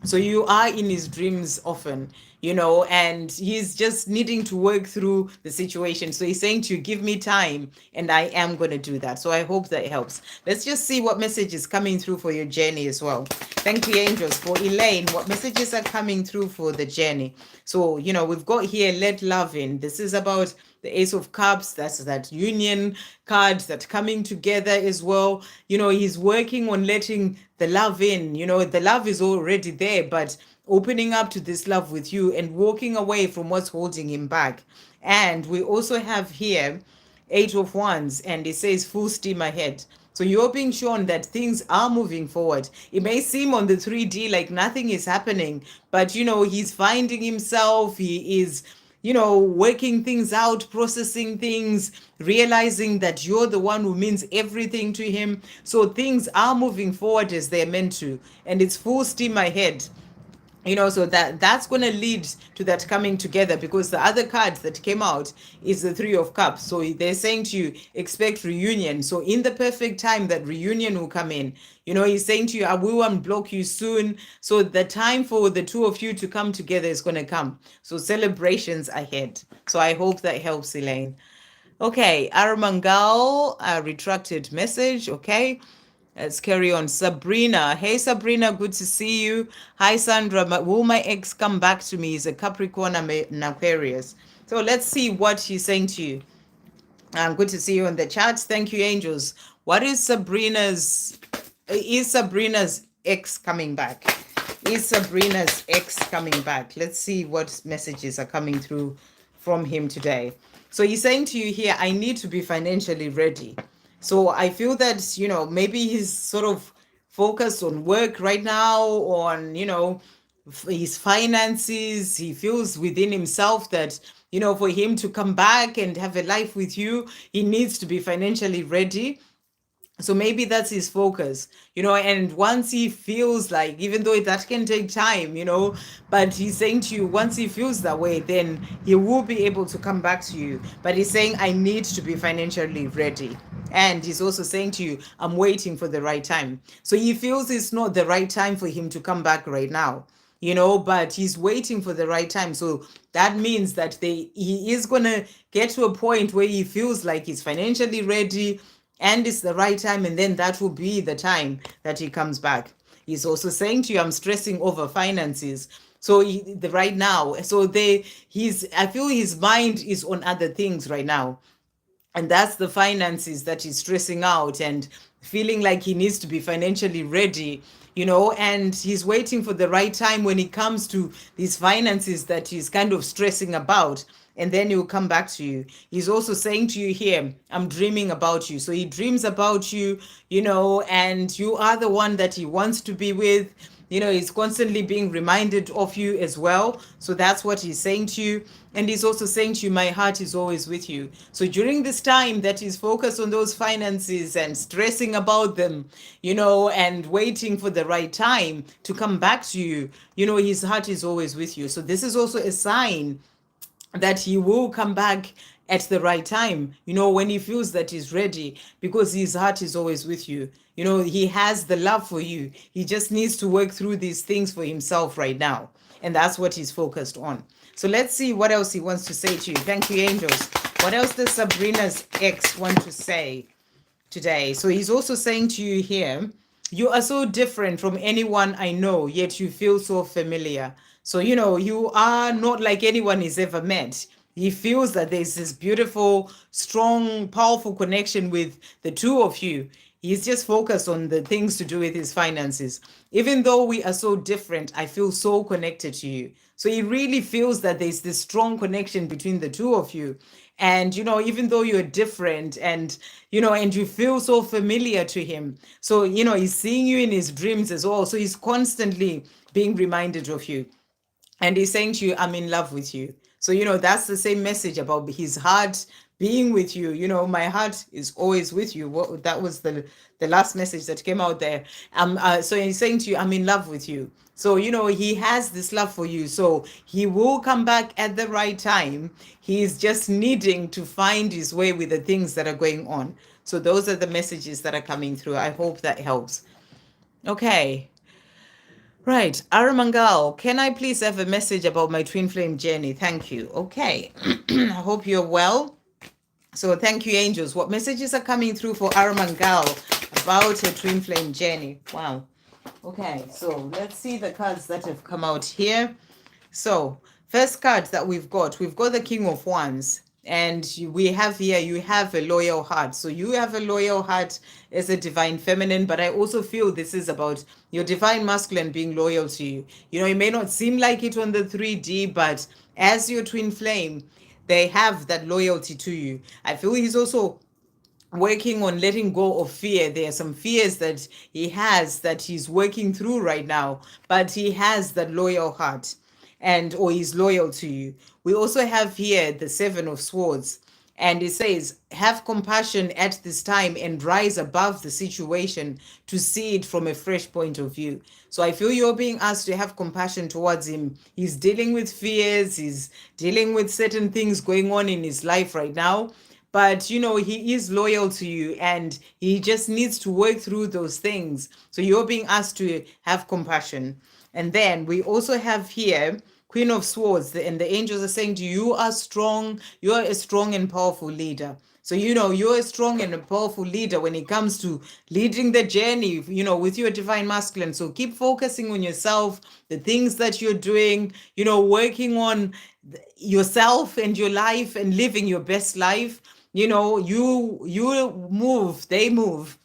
Speaker 1: So you are in his dreams often, and he's just needing to work through the situation. So he's saying to you, give me time, and I am going to do that. So I hope that helps. Let's just see what message is coming through for your journey as well. Thank you, angels. For Elaine, what messages are coming through for the journey? So, we've got here, let love in. This is about the Ace of Cups. That's that union card, that coming together as well. He's working on letting the love in. The love is already there, but opening up to this love with you and walking away from what's holding him back. And we also have here Eight of Wands, and it says full steam ahead. So you're being shown that things are moving forward. It may seem on the 3D like nothing is happening, but he's finding himself. He is working things out, processing things, realizing that you're the one who means everything to him. So things are moving forward as they're meant to, and it's full steam ahead. So that's going to lead to that coming together, because the other card that came out is the Three of Cups. So they're saying to you, expect reunion. So in the perfect time, that reunion will come in. He's saying to you, I will unblock you soon. So the time for the two of you to come together is going to come. So celebrations ahead. So I hope that helps, Elaine. Okay, Aramangal, a retracted message. Okay. Let's carry on. Sabrina. Hey, Sabrina, good to see you. Hi, Sandra. Will my ex come back to me? He's a Capricorn and Aquarius. So let's see what she's saying to you. Good to see you on the chat. Thank you, angels. What is Sabrina's ex coming back? Is Sabrina's ex coming back? Let's see what messages are coming through from him today. So he's saying to you here, I need to be financially ready. So I feel that, maybe he's sort of focused on work right now, on, his finances. He feels within himself that, for him to come back and have a life with you, he needs to be financially ready. So maybe that's his focus, and once he feels like, even though that can take time, but he's saying to you, once he feels that way, then he will be able to come back to you. But he's saying, I need to be financially ready. And he's also saying to you, I'm waiting for the right time. So he feels it's not the right time for him to come back right now, but he's waiting for the right time. So that means that he is going to get to a point where he feels like he's financially ready, and it's the right time, and then that will be the time that he comes back. He's also saying to you, I'm stressing over finances. So right now, so I feel his mind is on other things right now. And that's the finances that he's stressing out and feeling like he needs to be financially ready, and he's waiting for the right time when it comes to these finances that he's kind of stressing about. And then he'll come back to you. He's also saying to you here, I'm dreaming about you. So he dreams about you, and you are the one that he wants to be with. He's constantly being reminded of you as well. So that's what he's saying to you. And he's also saying to you, my heart is always with you. So during this time that he's focused on those finances and stressing about them, and waiting for the right time to come back to you, his heart is always with you. So this is also a sign that he will come back at the right time, when he feels that he's ready, because his heart is always with you. He has the love for you. He just needs to work through these things for himself right now. And that's what he's focused on. So let's see what else he wants to say to you. Thank you, angels. What else does Sabrina's ex want to say today? So he's also saying to you here, you are so different from anyone I know, yet you feel so familiar. So, you are not like anyone he's ever met. He feels that there's this beautiful, strong, powerful connection with the two of you. He's just focused on the things to do with his finances. Even though we are so different, I feel so connected to you. So he really feels that there's this strong connection between the two of you. And, even though you're different and, and you feel so familiar to him. So, he's seeing you in his dreams as well. So he's constantly being reminded of you. And he's saying to you, I'm in love with you. So, that's the same message about his heart being with you. My heart is always with you. That was the last message that came out there. So he's saying to you, I'm in love with you. So, he has this love for you. So he will come back at the right time. He's just needing to find his way with the things that are going on. So those are the messages that are coming through. I hope that helps. Okay. Right. Aramangal, can I please have a message about my twin flame journey? Thank you. Okay. I hope you're well. So thank you, angels. What messages are coming through for Aramangal about her twin flame journey? Wow. Okay. So let's see the cards that have come out here. So first card that we've got the King of Wands. And we have here, you have a loyal heart. So you have a loyal heart as a divine feminine, but I also feel this is about your divine masculine being loyal to you. It may not seem like it on the 3D, but as your twin flame, they have that loyalty to you. I feel he's also working on letting go of fear. There are some fears that he has that he's working through right now, but he has that loyal heart or he's loyal to you. We also have here the Seven of Swords, and it says, have compassion at this time and rise above the situation to see it from a fresh point of view. So I feel you're being asked to have compassion towards him. He's dealing with fears, he's dealing with certain things going on in his life right now. But, he is loyal to you and he just needs to work through those things. So you're being asked to have compassion. And then we also have here Queen of Swords, and the angels are saying to you, you are strong. You're a strong and powerful leader. So, you're a strong and a powerful leader when it comes to leading the journey, with your divine masculine. So keep focusing on yourself, the things that you're doing, working on yourself and your life and living your best life. You move, they move.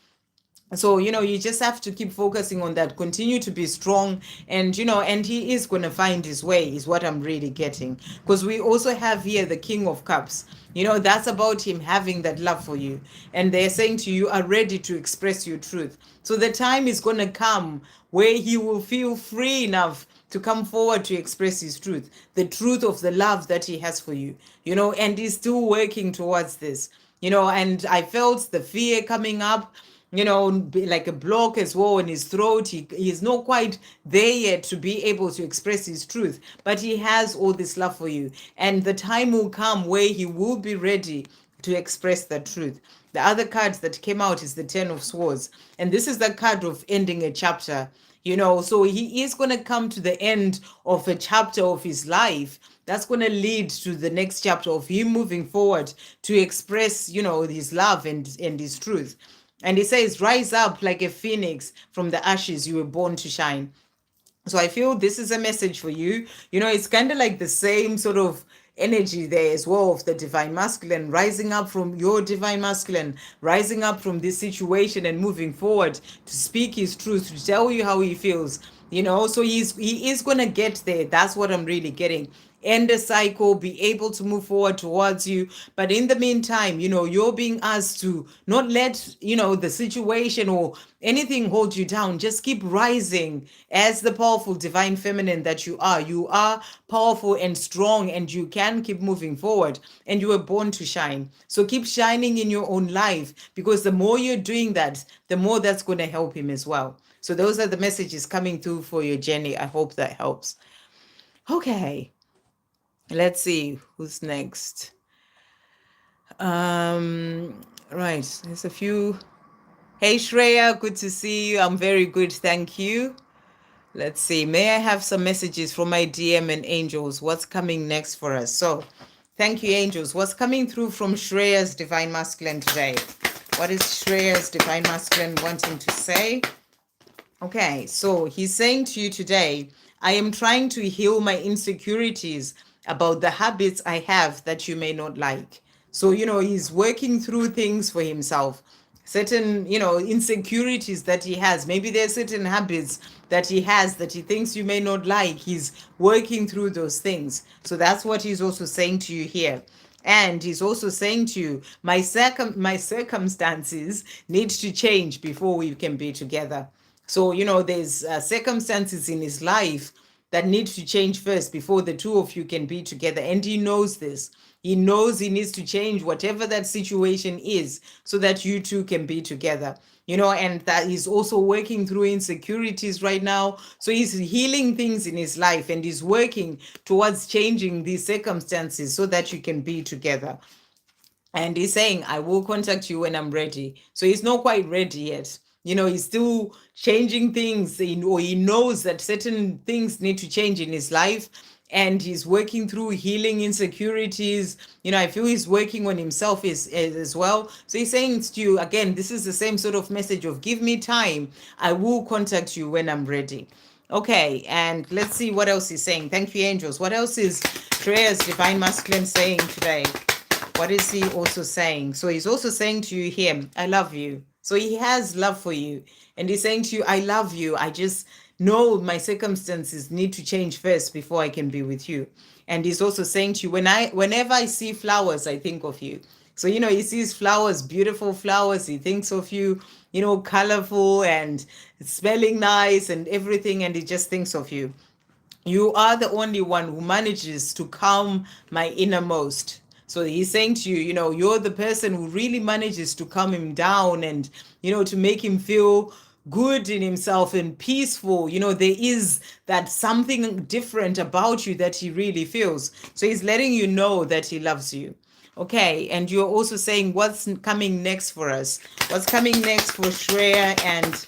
Speaker 1: So, you just have to keep focusing on that, continue to be strong, and, and he is going to find his way, is what I'm really getting. Because we also have here the King of Cups. That's about him having that love for you. And they're saying to you, are ready to express your truth. So the time is going to come where he will feel free enough to come forward to express his truth, the truth of the love that he has for you, and he's still working towards this, and I felt the fear coming up, like a block as well in his throat. He's not quite there yet to be able to express his truth, but he has all this love for you. And the time will come where he will be ready to express the truth. The other card that came out is the Ten of Swords. And this is the card of ending a chapter. So he is going to come to the end of a chapter of his life. That's going to lead to the next chapter of him moving forward to express, his love and his truth. And he says, rise up like a phoenix from the ashes, you were born to shine. So I feel this is a message for you. It's kind of like the same sort of energy there as well of the divine masculine, rising up from your divine masculine, rising up from this situation and moving forward to speak his truth, to tell you how he feels. So he is going to get there. That's what I'm really getting. end a cycle, be able to move forward towards you. But in the meantime, you're being asked to not let, the situation or anything hold you down. Just keep rising as the powerful divine feminine that you are. You are powerful and strong, and you can keep moving forward, and you were born to shine. So keep shining in your own life, because the more you're doing that, the more that's going to help him as well. So those are the messages coming through for your journey. I hope that helps. Okay, let's see who's next. Right, there's a few. Hey Shreya, good to see you. I'm very good, thank you. Let's see. May I have some messages from my DM and angels? What's coming next for us? So, thank you, angels. What's coming through from Shreya's Divine Masculine today? What is Shreya's Divine Masculine wanting to say? Okay, so he's saying to you today, I am trying to heal my insecurities about the habits I have that you may not like. So, he's working through things for himself, certain, insecurities that he has. Maybe there's certain habits that he has that he thinks you may not like. He's working through those things. So that's what he's also saying to you here. And he's also saying to you, my circumstances need to change before we can be together. So, there's circumstances in his life that need to change first before the two of you can be together. And he knows this. He knows he needs to change whatever that situation is so that you two can be together. And that he's also working through insecurities right now. So he's healing things in his life, and he's working towards changing these circumstances so that you can be together. And he's saying, I will contact you when I'm ready. So he's not quite ready yet. He's still changing things, or he knows that certain things need to change in his life. And he's working through healing insecurities. I feel he's working on himself as well. So he's saying to you, again, this is the same sort of message of give me time. I will contact you when I'm ready. Okay, and let's see what else he's saying. Thank you, angels. What else is Shreya's Divine Masculine saying today? What is he also saying? So he's also saying to you here, I love you. So he has love for you. And he's saying to you, I love you. I just know my circumstances need to change first before I can be with you. And he's also saying to you, whenever I see flowers, I think of you. So, he sees flowers, beautiful flowers. He thinks of you, colorful and smelling nice and everything. And he just thinks of you. You are the only one who manages to calm my innermost. So he's saying to you, you're the person who really manages to calm him down and, to make him feel good in himself and peaceful. There is that something different about you that he really feels. So he's letting you know that he loves you. Okay, and you're also saying what's coming next for us? What's coming next for Shreya and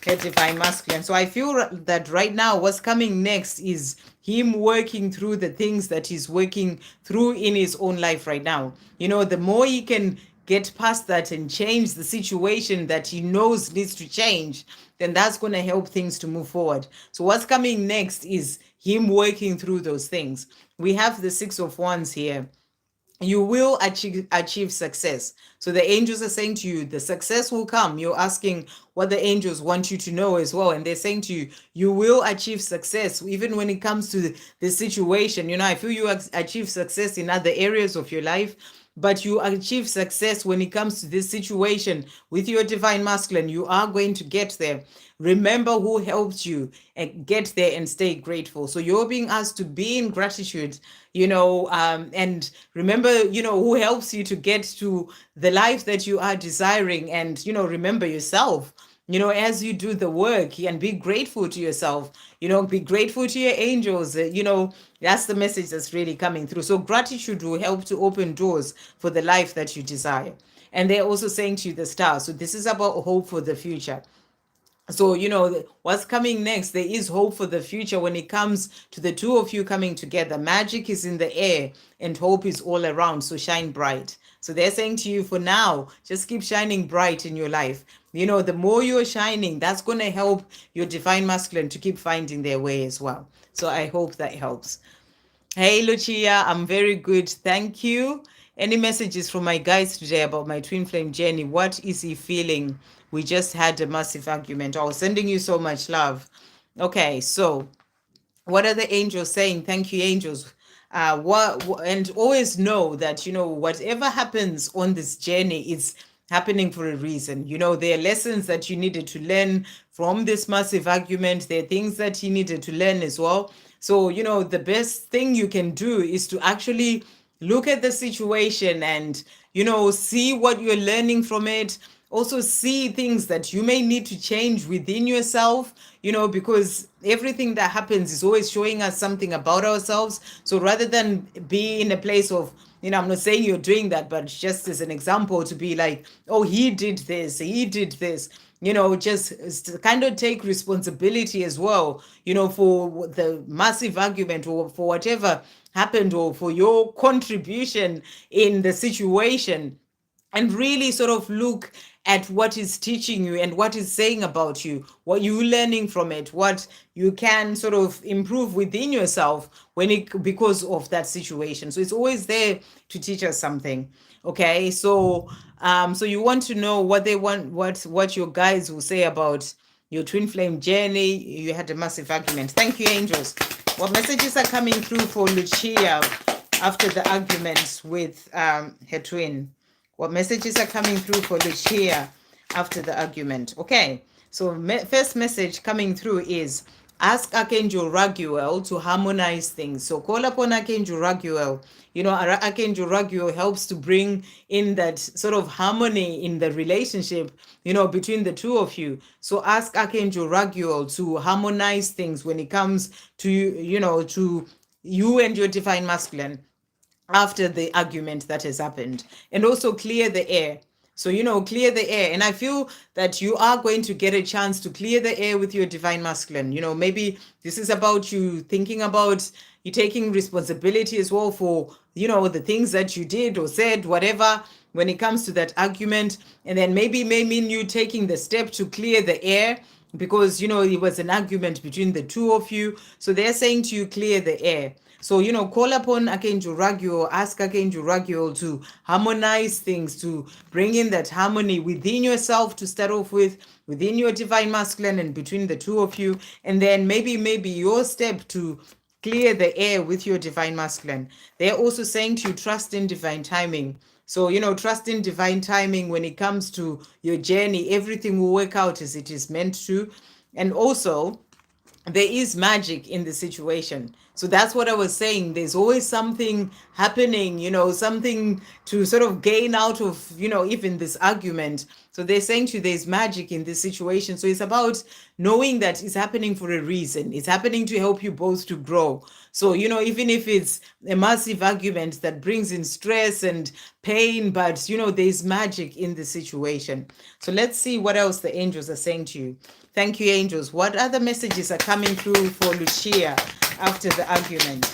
Speaker 1: her Divine Masculine? So I feel that right now what's coming next is him working through the things that he's working through in his own life right now. The more he can get past that and change the situation that he knows needs to change, then that's going to help things to move forward. So what's coming next is him working through those things. We have the Six of Wands here. You will achieve success. So the angels are saying to you, the success will come. You're asking what the angels want you to know as well. And they're saying to you, you will achieve success, even when it comes to the situation. I feel you achieve success in other areas of your life, but you achieve success when it comes to this situation with your Divine Masculine. You are going to get there. Remember who helped you and get there and stay grateful. So you're being asked to be in gratitude, and remember, who helps you to get to the life that you are desiring. And, remember yourself, as you do the work, and be grateful to yourself, be grateful to your angels. That's the message that's really coming through. So gratitude will help to open doors for the life that you desire. And they're also saying to you, the stars. So this is about hope for the future. So, what's coming next? There is hope for the future when it comes to the two of you coming together. Magic is in the air and hope is all around. So shine bright. So they're saying to you, for now, just keep shining bright in your life. The more you're shining, that's going to help your Divine Masculine to keep finding their way as well. So I hope that helps. Hey, Lucia, I'm very good. Thank you. Any messages from my guys today about my twin flame journey? What is he feeling? We just had a massive argument. I was sending you so much love. Okay, so what are the angels saying? Thank you, angels. And always know that, whatever happens on this journey is happening for a reason. There are lessons that you needed to learn from this massive argument. There are things that you needed to learn as well. So, the best thing you can do is to actually look at the situation and, see what you're learning from it. Also, see things that you may need to change within yourself, because everything that happens is always showing us something about ourselves. So rather than be in a place of, I'm not saying you're doing that, but just as an example, to be like, oh, he did this, just kind of take responsibility as well, for the massive argument or for whatever happened or for your contribution in the situation, and really sort of look at what is teaching you and what is saying about you, what you're learning from it, what you can sort of improve within yourself because of that situation. So it's always there to teach us something. Okay, so you want to know what they want, what your guides will say about your twin flame journey. You had a massive argument. Thank you, angels. What messages are coming through for Lucia after the argument with her twin? What messages are coming through for Lucia after the argument? Okay, so first message coming through is ask Archangel Raguel to harmonize things. So call upon Archangel Raguel. Archangel Raguel helps to bring in that sort of harmony in the relationship, between the two of you. So ask Archangel Raguel to harmonize things when it comes to, to you and your divine masculine after the argument that has happened, and also clear the air. So, clear the air. And I feel that you are going to get a chance to clear the air with your divine masculine. Maybe this is about you thinking about you taking responsibility as well for, the things that you did or said, whatever, when it comes to that argument. And then maybe may mean you taking the step to clear the air because, it was an argument between the two of you. So they're saying to you, clear the air. So, call upon Archangel Raguel, ask Archangel Raguel to harmonize things, to bring in that harmony within yourself to start off with, within your divine masculine and between the two of you. And then maybe your step to clear the air with your divine masculine. They're also saying to you, trust in divine timing. So, trust in divine timing when it comes to your journey. Everything will work out as it is meant to. And also, there is magic in the situation. So that's what I was saying. There's always something happening, something to sort of gain out of, even this argument. So they're saying to you, there's magic in this situation. So it's about knowing that it's happening for a reason. It's happening to help you both to grow. So, even if it's a massive argument that brings in stress and pain, but, there's magic in the situation. So let's see what else the angels are saying to you. Thank you, angels. What other messages are coming through for Lucia after the argument?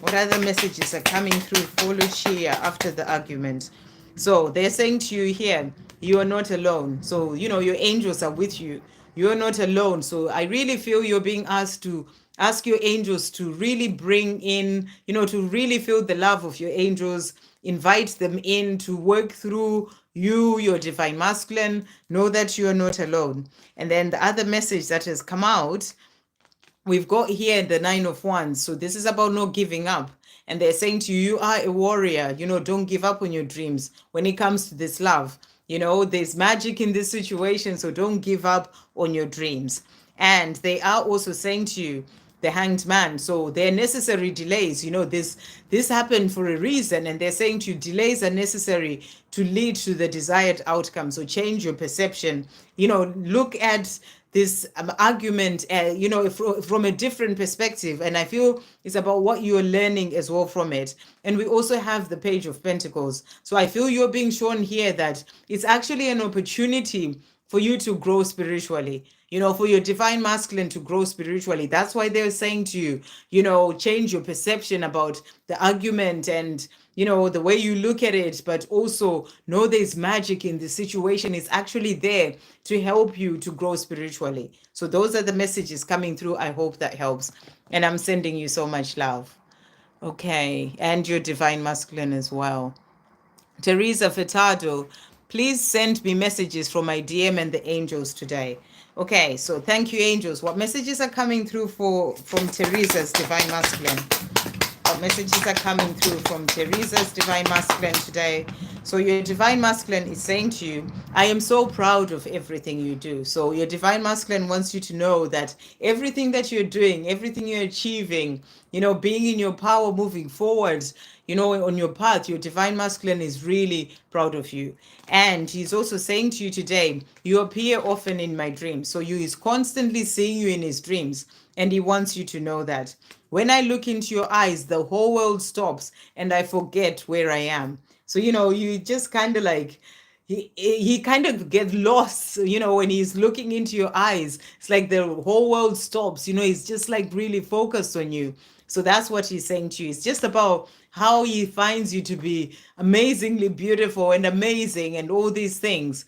Speaker 1: What other messages are coming through for Lucia after the argument? So they're saying to you here, you are not alone. So, your angels are with you. You're not alone. So I really feel you're being asked to ask your angels to really bring in, to really feel the love of your angels, invite them in to work through you, your divine masculine. Know that you are not alone. And then the other message that has come out, we've got here the 9 of Wands. So this is about not giving up. And they're saying to you, you are a warrior. Don't give up on your dreams when it comes to this love. There's magic in this situation. So don't give up on your dreams. And they are also saying to you, the Hanged Man. So there are necessary delays. This happened for a reason. And they're saying to you, delays are necessary to lead to the desired outcome. So change your perception. Look at this argument, from a different perspective. And I feel it's about what you're learning as well from it. And we also have the Page of Pentacles. So I feel you're being shown here that it's actually an opportunity for you to grow spiritually, for your divine masculine to grow spiritually. That's why they're saying to you, change your perception about the argument and, the way you look at it, but also know there's magic in the situation. It's actually there to help you to grow spiritually. So those are the messages coming through. I hope that helps. And I'm sending you so much love. Okay. And your divine masculine as well. Teresa Furtado, please send me messages from my DM and the angels today. Okay, so thank you, angels. What messages are coming through from Teresa's divine masculine? What messages are coming through from Teresa's Divine Masculine today. So your Divine Masculine is saying to you, I am so proud of everything you do. So your Divine Masculine wants you to know that everything that you're doing, everything you're achieving, being in your power, moving forward, on your path, your Divine Masculine is really proud of you. And he's also saying to you today, you appear often in my dreams. So he's constantly seeing you in his dreams. And he wants you to know that. When I look into your eyes, the whole world stops and I forget where I am. So, you just kind of like, he kind of gets lost, when he's looking into your eyes. It's like the whole world stops, he's just like really focused on you. So that's what he's saying to you. It's just about how he finds you to be amazingly beautiful and amazing and all these things.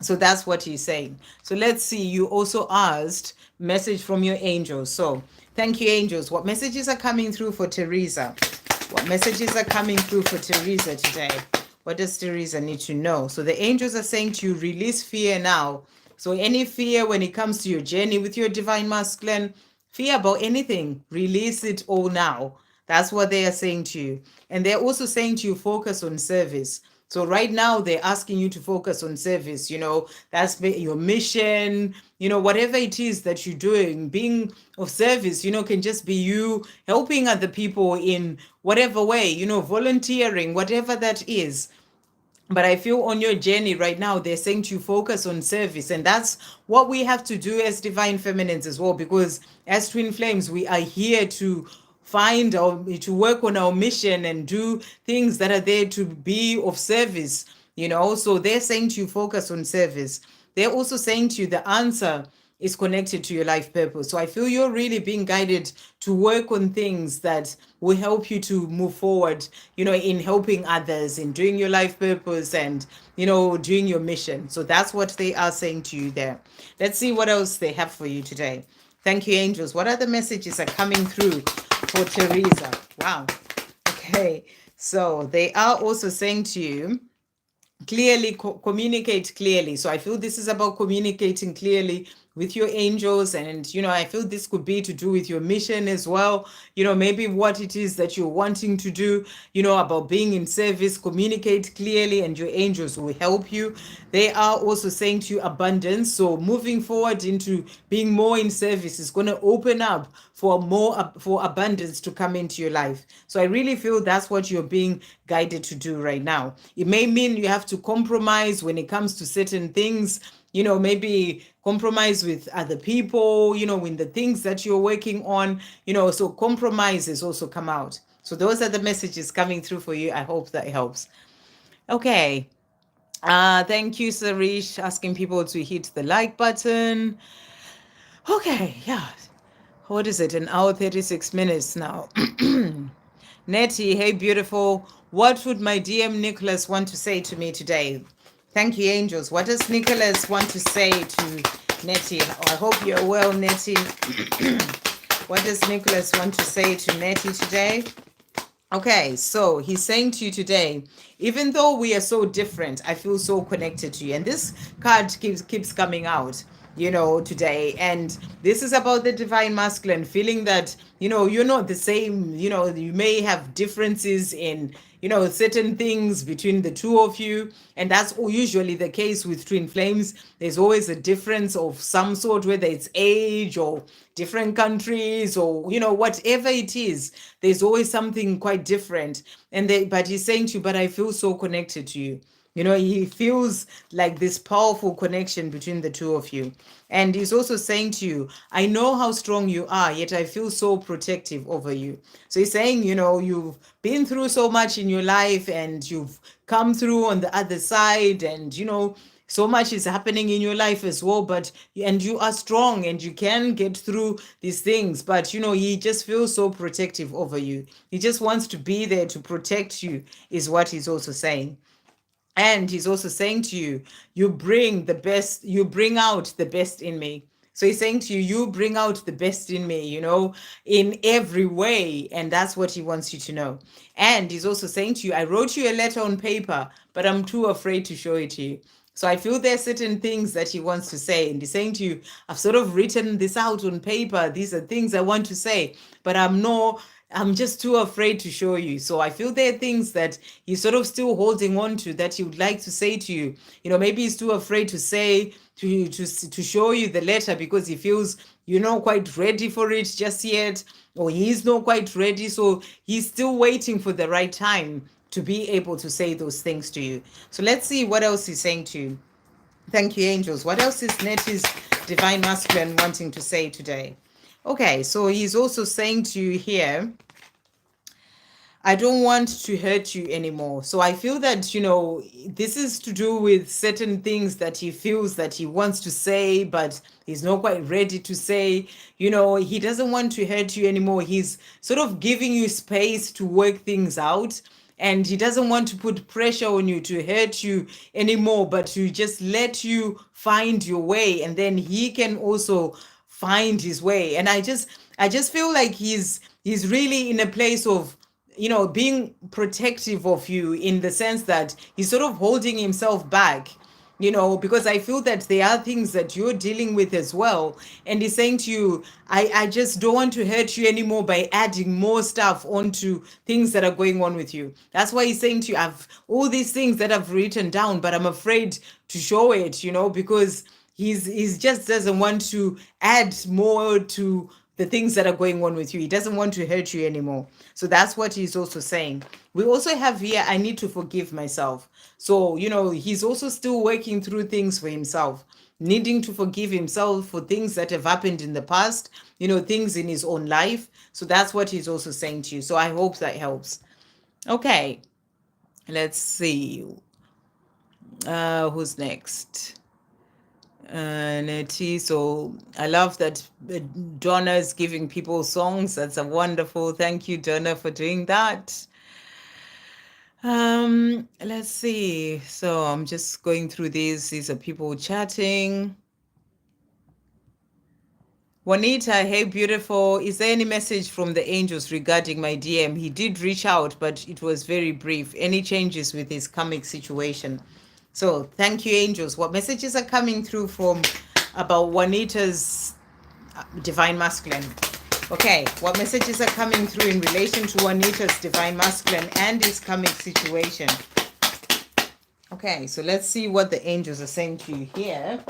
Speaker 1: So that's what he's saying. So let's see. You also asked message from your angels. So thank you, angels. What messages are coming through for Teresa? What messages are coming through for Teresa today? What does Teresa need to know? So the angels are saying to you, release fear now. So any fear when it comes to your journey with your Divine Masculine, fear about anything, release it all now. That's what they are saying to you. And they're also saying to you, focus on service. So right now they're asking you to focus on service, that's your mission, whatever it is that you're doing, being of service, can just be you helping other people in whatever way, volunteering, whatever that is. But I feel on your journey right now, they're saying to focus on service. And that's what we have to do as divine feminines as well, because as twin flames, we are here to to work on our mission and do things that are there to be of service, So they're saying to you, focus on service. They're also saying to you, the answer is connected to your life purpose. So I feel you're really being guided to work on things that will help you to move forward, in helping others, in doing your life purpose and, doing your mission. So that's what they are saying to you there. Let's see what else they have for you today. Thank you, angels. What other messages are coming through for Teresa? Wow. Okay. So they are also saying to you, clearly communicate clearly. So I feel this is about communicating clearly with your angels, and I feel this could be to do with your mission as well, maybe what it is that you're wanting to do, about being in service. Communicate clearly and your angels will help you. They are also saying to you abundance. So moving forward into being more in service is going to open up for abundance to come into your life. So I really feel that's what you're being guided to do right now. It may mean you have to compromise when it comes to certain things, maybe compromise with other people, in the things that you're working on, so compromises also come out. So those are the messages coming through for you. I hope that helps. Okay. Thank you, Sarish, asking people to hit the like button. Okay, yeah. What is it? An hour, 36 minutes now. Nettie, hey, beautiful. What would my DM Nicholas want to say to me today? Thank you, angels. What does Nicholas want to say to Nettie? I hope you're well, Nettie. What does Nicholas want to say to Nettie today? Okay, so he's saying to you today, even though we are so different, I feel so connected to you. And this card keeps coming out, today. And this is about the Divine Masculine, feeling that, you're not the same, you may have differences in, certain things between the two of you. And that's usually the case with twin flames. There's always a difference of some sort, whether it's age or different countries or, whatever it is, there's always something quite different. But he's saying to you, but I feel so connected to you. He feels like this powerful connection between the two of you. And he's also saying to you, I know how strong you are, yet I feel so protective over you. So he's saying, you've been through so much in your life and you've come through on the other side, and, so much is happening in your life as well, and you are strong and you can get through these things. But, he just feels so protective over you. He just wants to be there to protect you, is what he's also saying. And he's also saying to you, you bring out the best in me. So he's saying to you, you bring out the best in me, in every way. And that's what he wants you to know. And he's also saying to you, I wrote you a letter on paper, but I'm too afraid to show it to you. So I feel there's certain things that he wants to say. And he's saying to you, I've sort of written this out on paper. These are things I want to say, but I'm not I'm just too afraid to show you. So I feel there are things that he's sort of still holding on to that he would like to say to you. Maybe he's too afraid to say to you to show you the letter because he feels you're not quite ready for it just yet, or he's not quite ready. So he's still waiting for the right time to be able to say those things to you. So let's see what else he's saying to you. Thank you, angels. What else is Nettie's divine masculine wanting to say today? Okay, so he's also saying to you here, I don't want to hurt you anymore. So I feel that, this is to do with certain things that he feels that he wants to say, but he's not quite ready to say. He doesn't want to hurt you anymore. He's sort of giving you space to work things out. And he doesn't want to put pressure on you to hurt you anymore, but to just let you find your way. And then he can also find his way. And I just feel like he's really in a place of being protective of you, in the sense that he's sort of holding himself back, because I feel that there are things that you're dealing with as well. And he's saying to you, I just don't want to hurt you anymore by adding more stuff onto things that are going on with you. That's why he's saying to you, I've all these things that I've written down, but I'm afraid to show it, because he's just doesn't want to add more to the things that are going on with you. He doesn't want to hurt you anymore. So that's what he's also saying. We also have here, I need to forgive myself. So, he's also still working through things for himself, needing to forgive himself for things that have happened in the past, things in his own life. So that's what he's also saying to you. So I hope that helps. Okay, let's see. Who's next? Nettie. So I love that Donna is giving people songs. That's a wonderful. Thank you, Donna, for doing that. Let's see. So I'm just going through these. These are people chatting. Juanita, hey, beautiful. Is there any message from the angels regarding my DM? He did reach out, but it was very brief. Any changes with his karmic situation? So thank you, angels. What messages are coming through from about Juanita's divine masculine? Okay, what messages are coming through in relation to Juanita's divine masculine and his karmic situation? Okay, so let's see what the angels are saying to you here.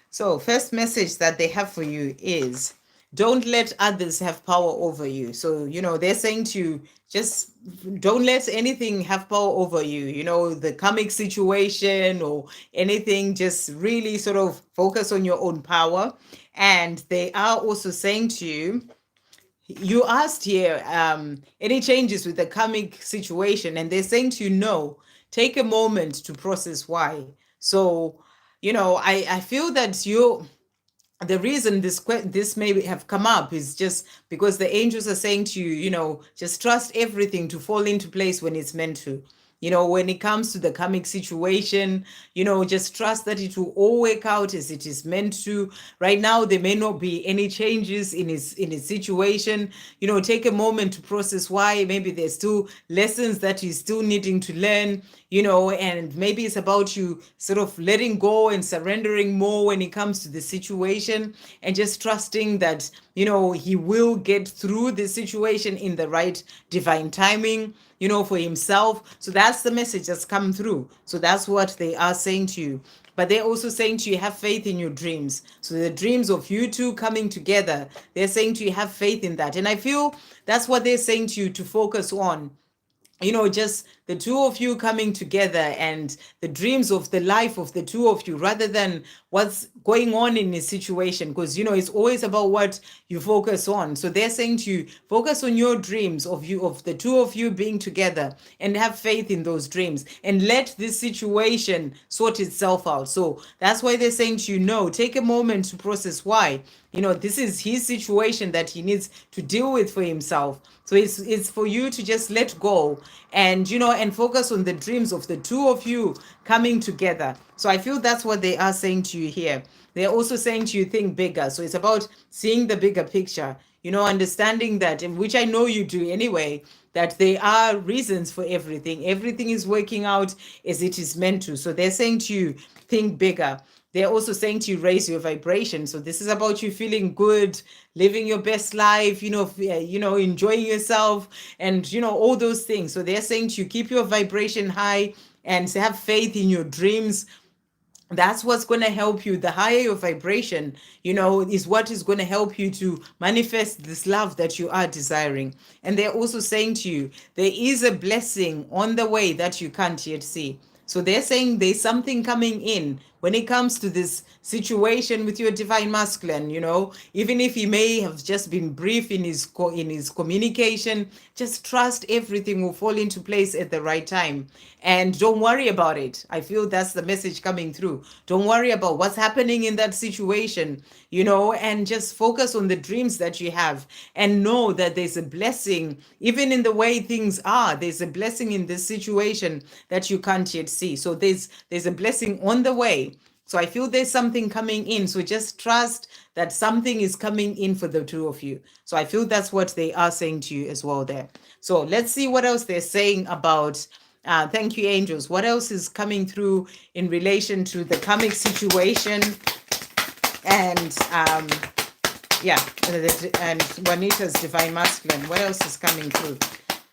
Speaker 1: So first message that they have for you is, don't let others have power over you. So, they're saying to you, just don't let anything have power over you, the karmic situation or anything, just really sort of focus on your own power. And they are also saying to you, you asked here, any changes with the karmic situation, and they're saying to you, no, take a moment to process why. So, I feel that the reason this may have come up is just because the angels are saying to you, just trust everything to fall into place when it's meant to. When it comes to the karmic situation, just trust that it will all work out as it is meant to. Right now, there may not be any changes in his situation. Take a moment to process why. Maybe there's still lessons that he's still needing to learn, and maybe it's about you sort of letting go and surrendering more when it comes to the situation, and just trusting that, he will get through the situation in the right divine timing, for himself. So that's the message that's come through. So that's what they are saying to you. But they're also saying to you, have faith in your dreams. So the dreams of you two coming together, they're saying to you, have faith in that. And I feel that's what they're saying to you to focus on. Just the two of you coming together and the dreams of the life of the two of you, rather than what's going on in this situation, because it's always about what you focus on. So they're saying to you, focus on your dreams of the two of you being together, and have faith in those dreams, and let this situation sort itself out. So that's why they're saying to you, no, take a moment to process why. This is his situation that he needs to deal with for himself. So it's for you to just let go and, and focus on the dreams of the two of you coming together. So I feel that's what they are saying to you here. They're also saying to you, think bigger. So it's about seeing the bigger picture, understanding that, which I know you do anyway, that there are reasons for everything. Everything is working out as it is meant to. So they're saying to you, think bigger. they're also saying to you, raise your vibration. So this is about you feeling good, living your best life, enjoying yourself, and all those things. So they're saying to you, keep your vibration high and have faith in your dreams. That's what's going to help you. The higher your vibration, is what is going to help you to manifest this love that you are desiring. And they're also saying to you, there is a blessing on the way that you can't yet see. So they're saying there's something coming in when it comes to this situation with your divine masculine. Even if he may have just been brief in his communication, just trust everything will fall into place at the right time, and don't worry about it. I feel that's the message coming through. Don't worry about what's happening in that situation, and just focus on the dreams that you have, and know that there's a blessing even in the way things are. There's a blessing in this situation that you can't yet see. So there's a blessing on the way. So I feel there's something coming in. So just trust that something is coming in for the two of you. So I feel that's what they are saying to you as well there. So let's see what else they're saying about. Thank you, angels. What else is coming through in relation to the karmic situation? And and Juanita's divine masculine. What else is coming through?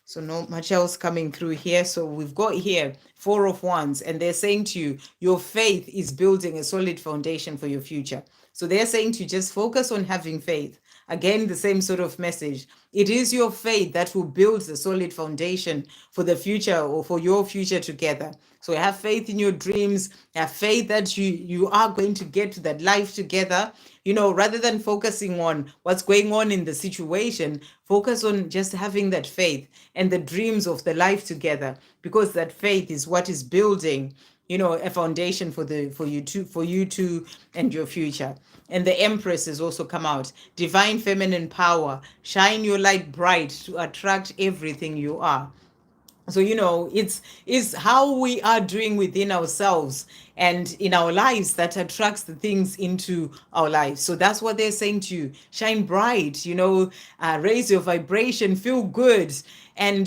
Speaker 1: So not much else coming through here. So we've got here 4 of Wands, and they're saying to you, your faith is building a solid foundation for your future. So they're saying to you, just focus on having faith. Again, the same sort of message. It is your faith that will build the solid foundation for the future, or for your future together. So have faith in your dreams, have faith that you are going to get to that life together. Rather than focusing on what's going on in the situation, focus on just having that faith and the dreams of the life together, because that faith is what is building a foundation for you two and your future. And the Empress has also come out. Divine feminine power, shine your light bright to attract everything you are. So it's how we are doing within ourselves and in our lives that attracts the things into our lives. So that's what they're saying to you. Shine bright, raise your vibration, feel good, and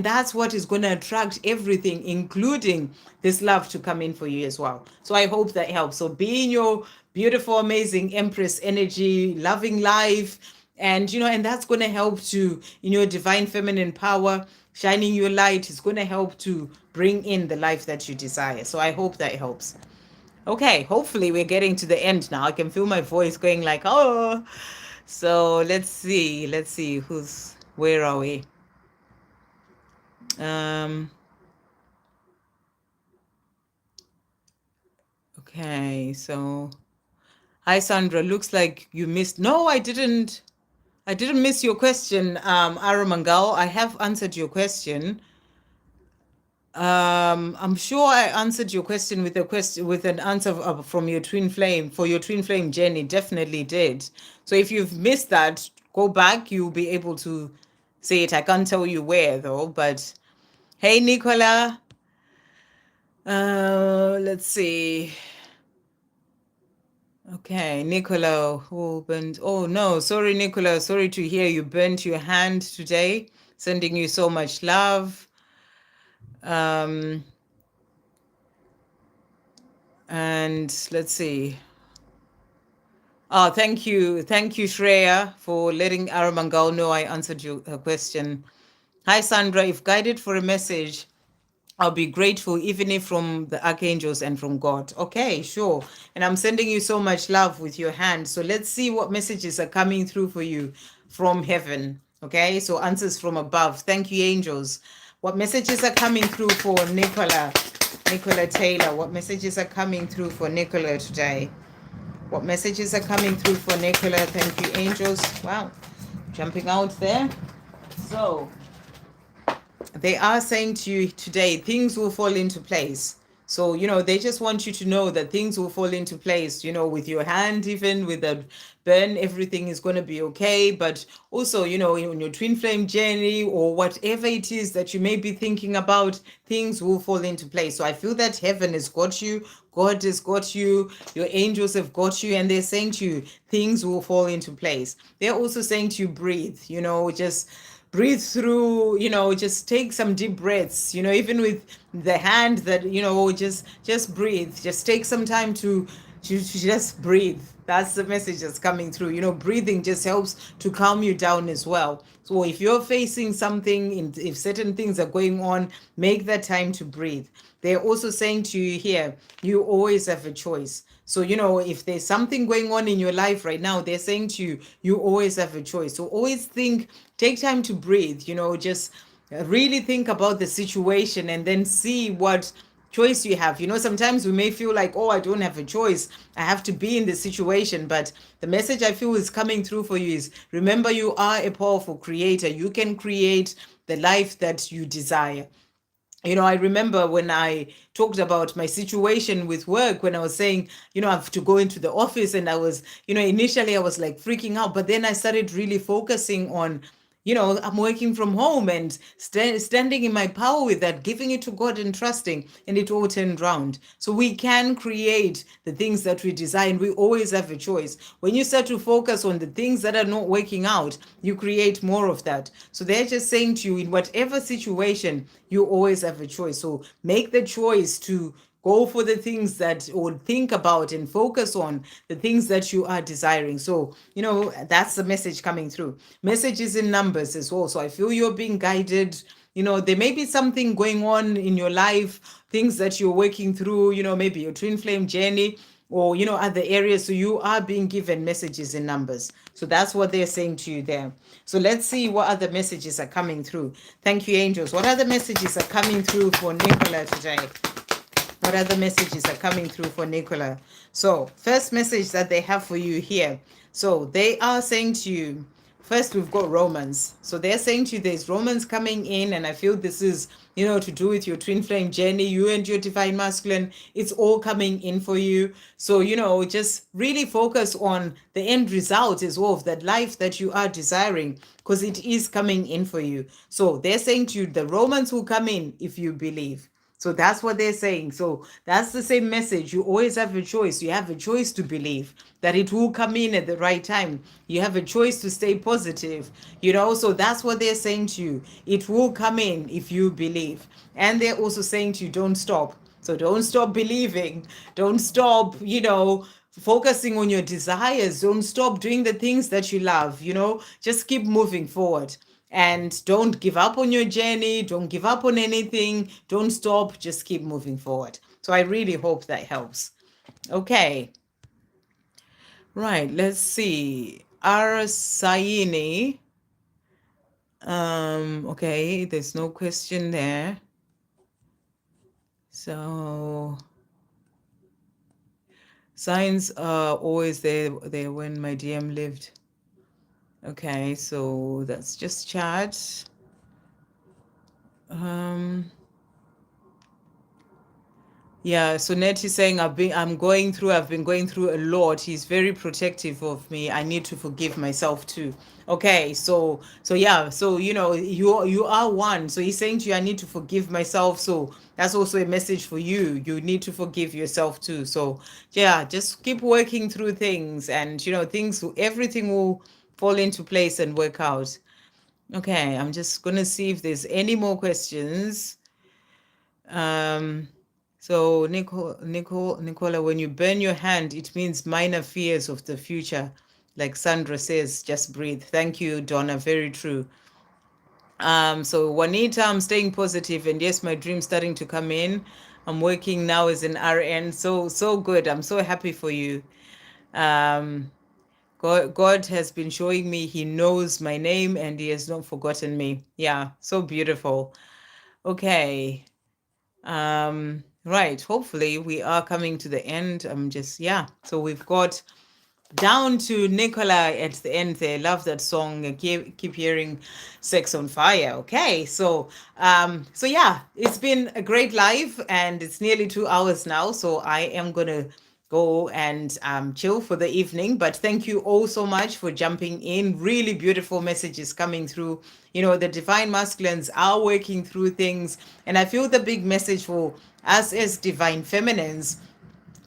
Speaker 1: that's what is going to attract everything, including this love, to come in for you as well. So I hope that helps. So be in your beautiful, amazing Empress energy, loving life, and that's going to help to, in your divine feminine power, shining your light is going to help to bring in the life that you desire. So I hope that helps. Okay, hopefully we're getting to the end now. I can feel my voice going like, oh. So let's see where are we? Okay, so hi Sandra, looks like you missed. No, I didn't miss your question, Aramangal. I have answered your question. I'm sure I answered your question with an answer from your twin flame, for your twin flame journey. Definitely did. So if you've missed that, go back. You'll be able to see it. I can't tell you where though. But hey, Nicola. Let's see. Okay, Nicola, who burnt? Oh no, sorry, Nicola. Sorry to hear you burnt your hand today. Sending you so much love. And let's see. Oh, thank you, Shreya, for letting Aramangal know I answered her question. Hi, Sandra. If guided for a message, I'll be grateful, even if from the archangels and from God. Okay, sure. And I'm sending you so much love with your hand. So let's see what messages are coming through for you from heaven. Okay, so answers from above. Thank you, angels. What messages are coming through for Nicola Taylor? What messages are coming through for Nicola today? What messages are coming through for Nicola? Thank you, angels. Wow, jumping out there. So they are saying to you today, things will fall into place. So, they just want you to know that things will fall into place, with your hand, even with the burn, everything is going to be okay. But also, in your twin flame journey, or whatever it is that you may be thinking about, things will fall into place. So I feel that heaven has got you, God has got you, your angels have got you, and they're saying to you, things will fall into place. They're also saying to you, breathe, just breathe through, just take some deep breaths, even with the hand that, just breathe, just take some time to to just breathe. That's the message that's coming through. Breathing just helps to calm you down as well. So if you're facing something, if certain things are going on, make that time to breathe. They're also saying to you here, you always have a choice. So, if there's something going on in your life right now, they're saying to you, you always have a choice. So always take time to breathe, just really think about the situation and then see what choice you have. Sometimes we may feel like, oh, I don't have a choice. I have to be in the situation. But the message I feel is coming through for you is remember, you are a powerful creator. You can create the life that you desire. I remember when I talked about my situation with work, when I was saying, I have to go into the office, and I was, initially I was like freaking out, but then I started really focusing on, I'm working from home and standing in my power with that, giving it to God and trusting, and it all turned round. So we can create the things that we desire, and we always have a choice. When you start to focus on the things that are not working out, you create more of that. So they're just saying to you, in whatever situation, you always have a choice. So make the choice to go for the things that, or think about and focus on the things that you are desiring. So, that's the message coming through. Messages in numbers as well. So I feel you're being guided. There may be something going on in your life, things that you're working through, maybe your twin flame journey, or other areas. So you are being given messages in numbers. So that's what they're saying to you there. So let's see what other messages are coming through. Thank you, angels. What other messages are coming through for Nicola today? What other messages are coming through for Nicola? So first message that they have for you here. So they are saying to you, first we've got Romans. So they're saying to you, there's Romans coming in, and I feel this is, to do with your twin flame journey, you and your divine masculine. It's all coming in for you. So, just really focus on the end result as well of that life that you are desiring, because it is coming in for you. So they're saying to you, the Romans will come in if you believe. So that's what they're saying. So that's the same message. You always have a choice. You have a choice to believe that it will come in at the right time. You have a choice to stay positive, So that's what they're saying to you. It will come in if you believe. And they're also saying to you, don't stop. So don't stop believing. Don't stop, focusing on your desires. Don't stop doing the things that you love, Just keep moving forward. And don't give up on your journey. Don't give up on anything. Don't stop. Just keep moving forward. So I really hope that helps. Okay. Right. Let's see. Arasaini. Okay. There's no question there. So signs are always there when my DM lived. Okay, so that's just chat. Yeah, so Net is saying I've been going through a lot. He's very protective of me. I need to forgive myself too. Okay, so yeah, so you are one. So he's saying to you, I need to forgive myself. So that's also a message for you. You need to forgive yourself too. So yeah, just keep working through things, and everything will fall into place and work out. Okay, I'm just gonna see if there's any more questions. So Nicola, when you burn your hand, it means minor fears of the future. Like Sandra says, just breathe. Thank you, Donna. Very true. So Juanita, I'm staying positive, and yes, my dream's starting to come in. I'm working now as an RN. So good. I'm so happy for you. God has been showing me He knows my name and He has not forgotten me. Yeah, so beautiful. Okay. Right. Hopefully we are coming to the end. So we've got down to Nicola at the end there. Love that song. I keep hearing Sex on Fire. Okay. So yeah, it's been a great live, and it's nearly 2 hours now. So I am gonna go and chill for the evening. But thank you all so much for jumping in. Really beautiful messages coming through. The divine masculines are working through things. And I feel the big message for us as divine feminines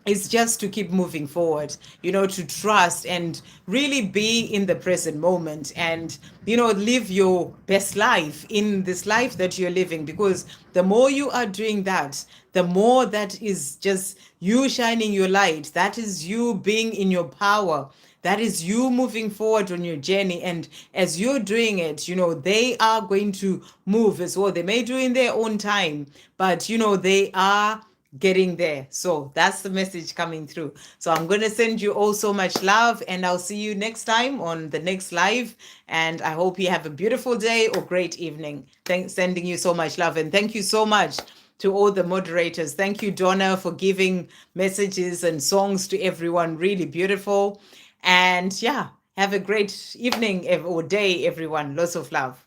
Speaker 1: is just to keep moving forward, to trust and really be in the present moment and, live your best life in this life that you're living. Because the more you are doing that, the more that is just you shining your light. That is you being in your power. That is you moving forward on your journey. And as you're doing it, they are going to move as well. They may do in their own time, but, they are getting there. So that's the message coming through. So I'm going to send you all so much love, and I'll see you next time on the next live. And I hope you have a beautiful day or great evening. Thanks, sending you so much love. And thank you so much to all the moderators. Thank you, Donna, for giving messages and songs to everyone. Really beautiful. And yeah, have a great evening or day, everyone. Lots of love.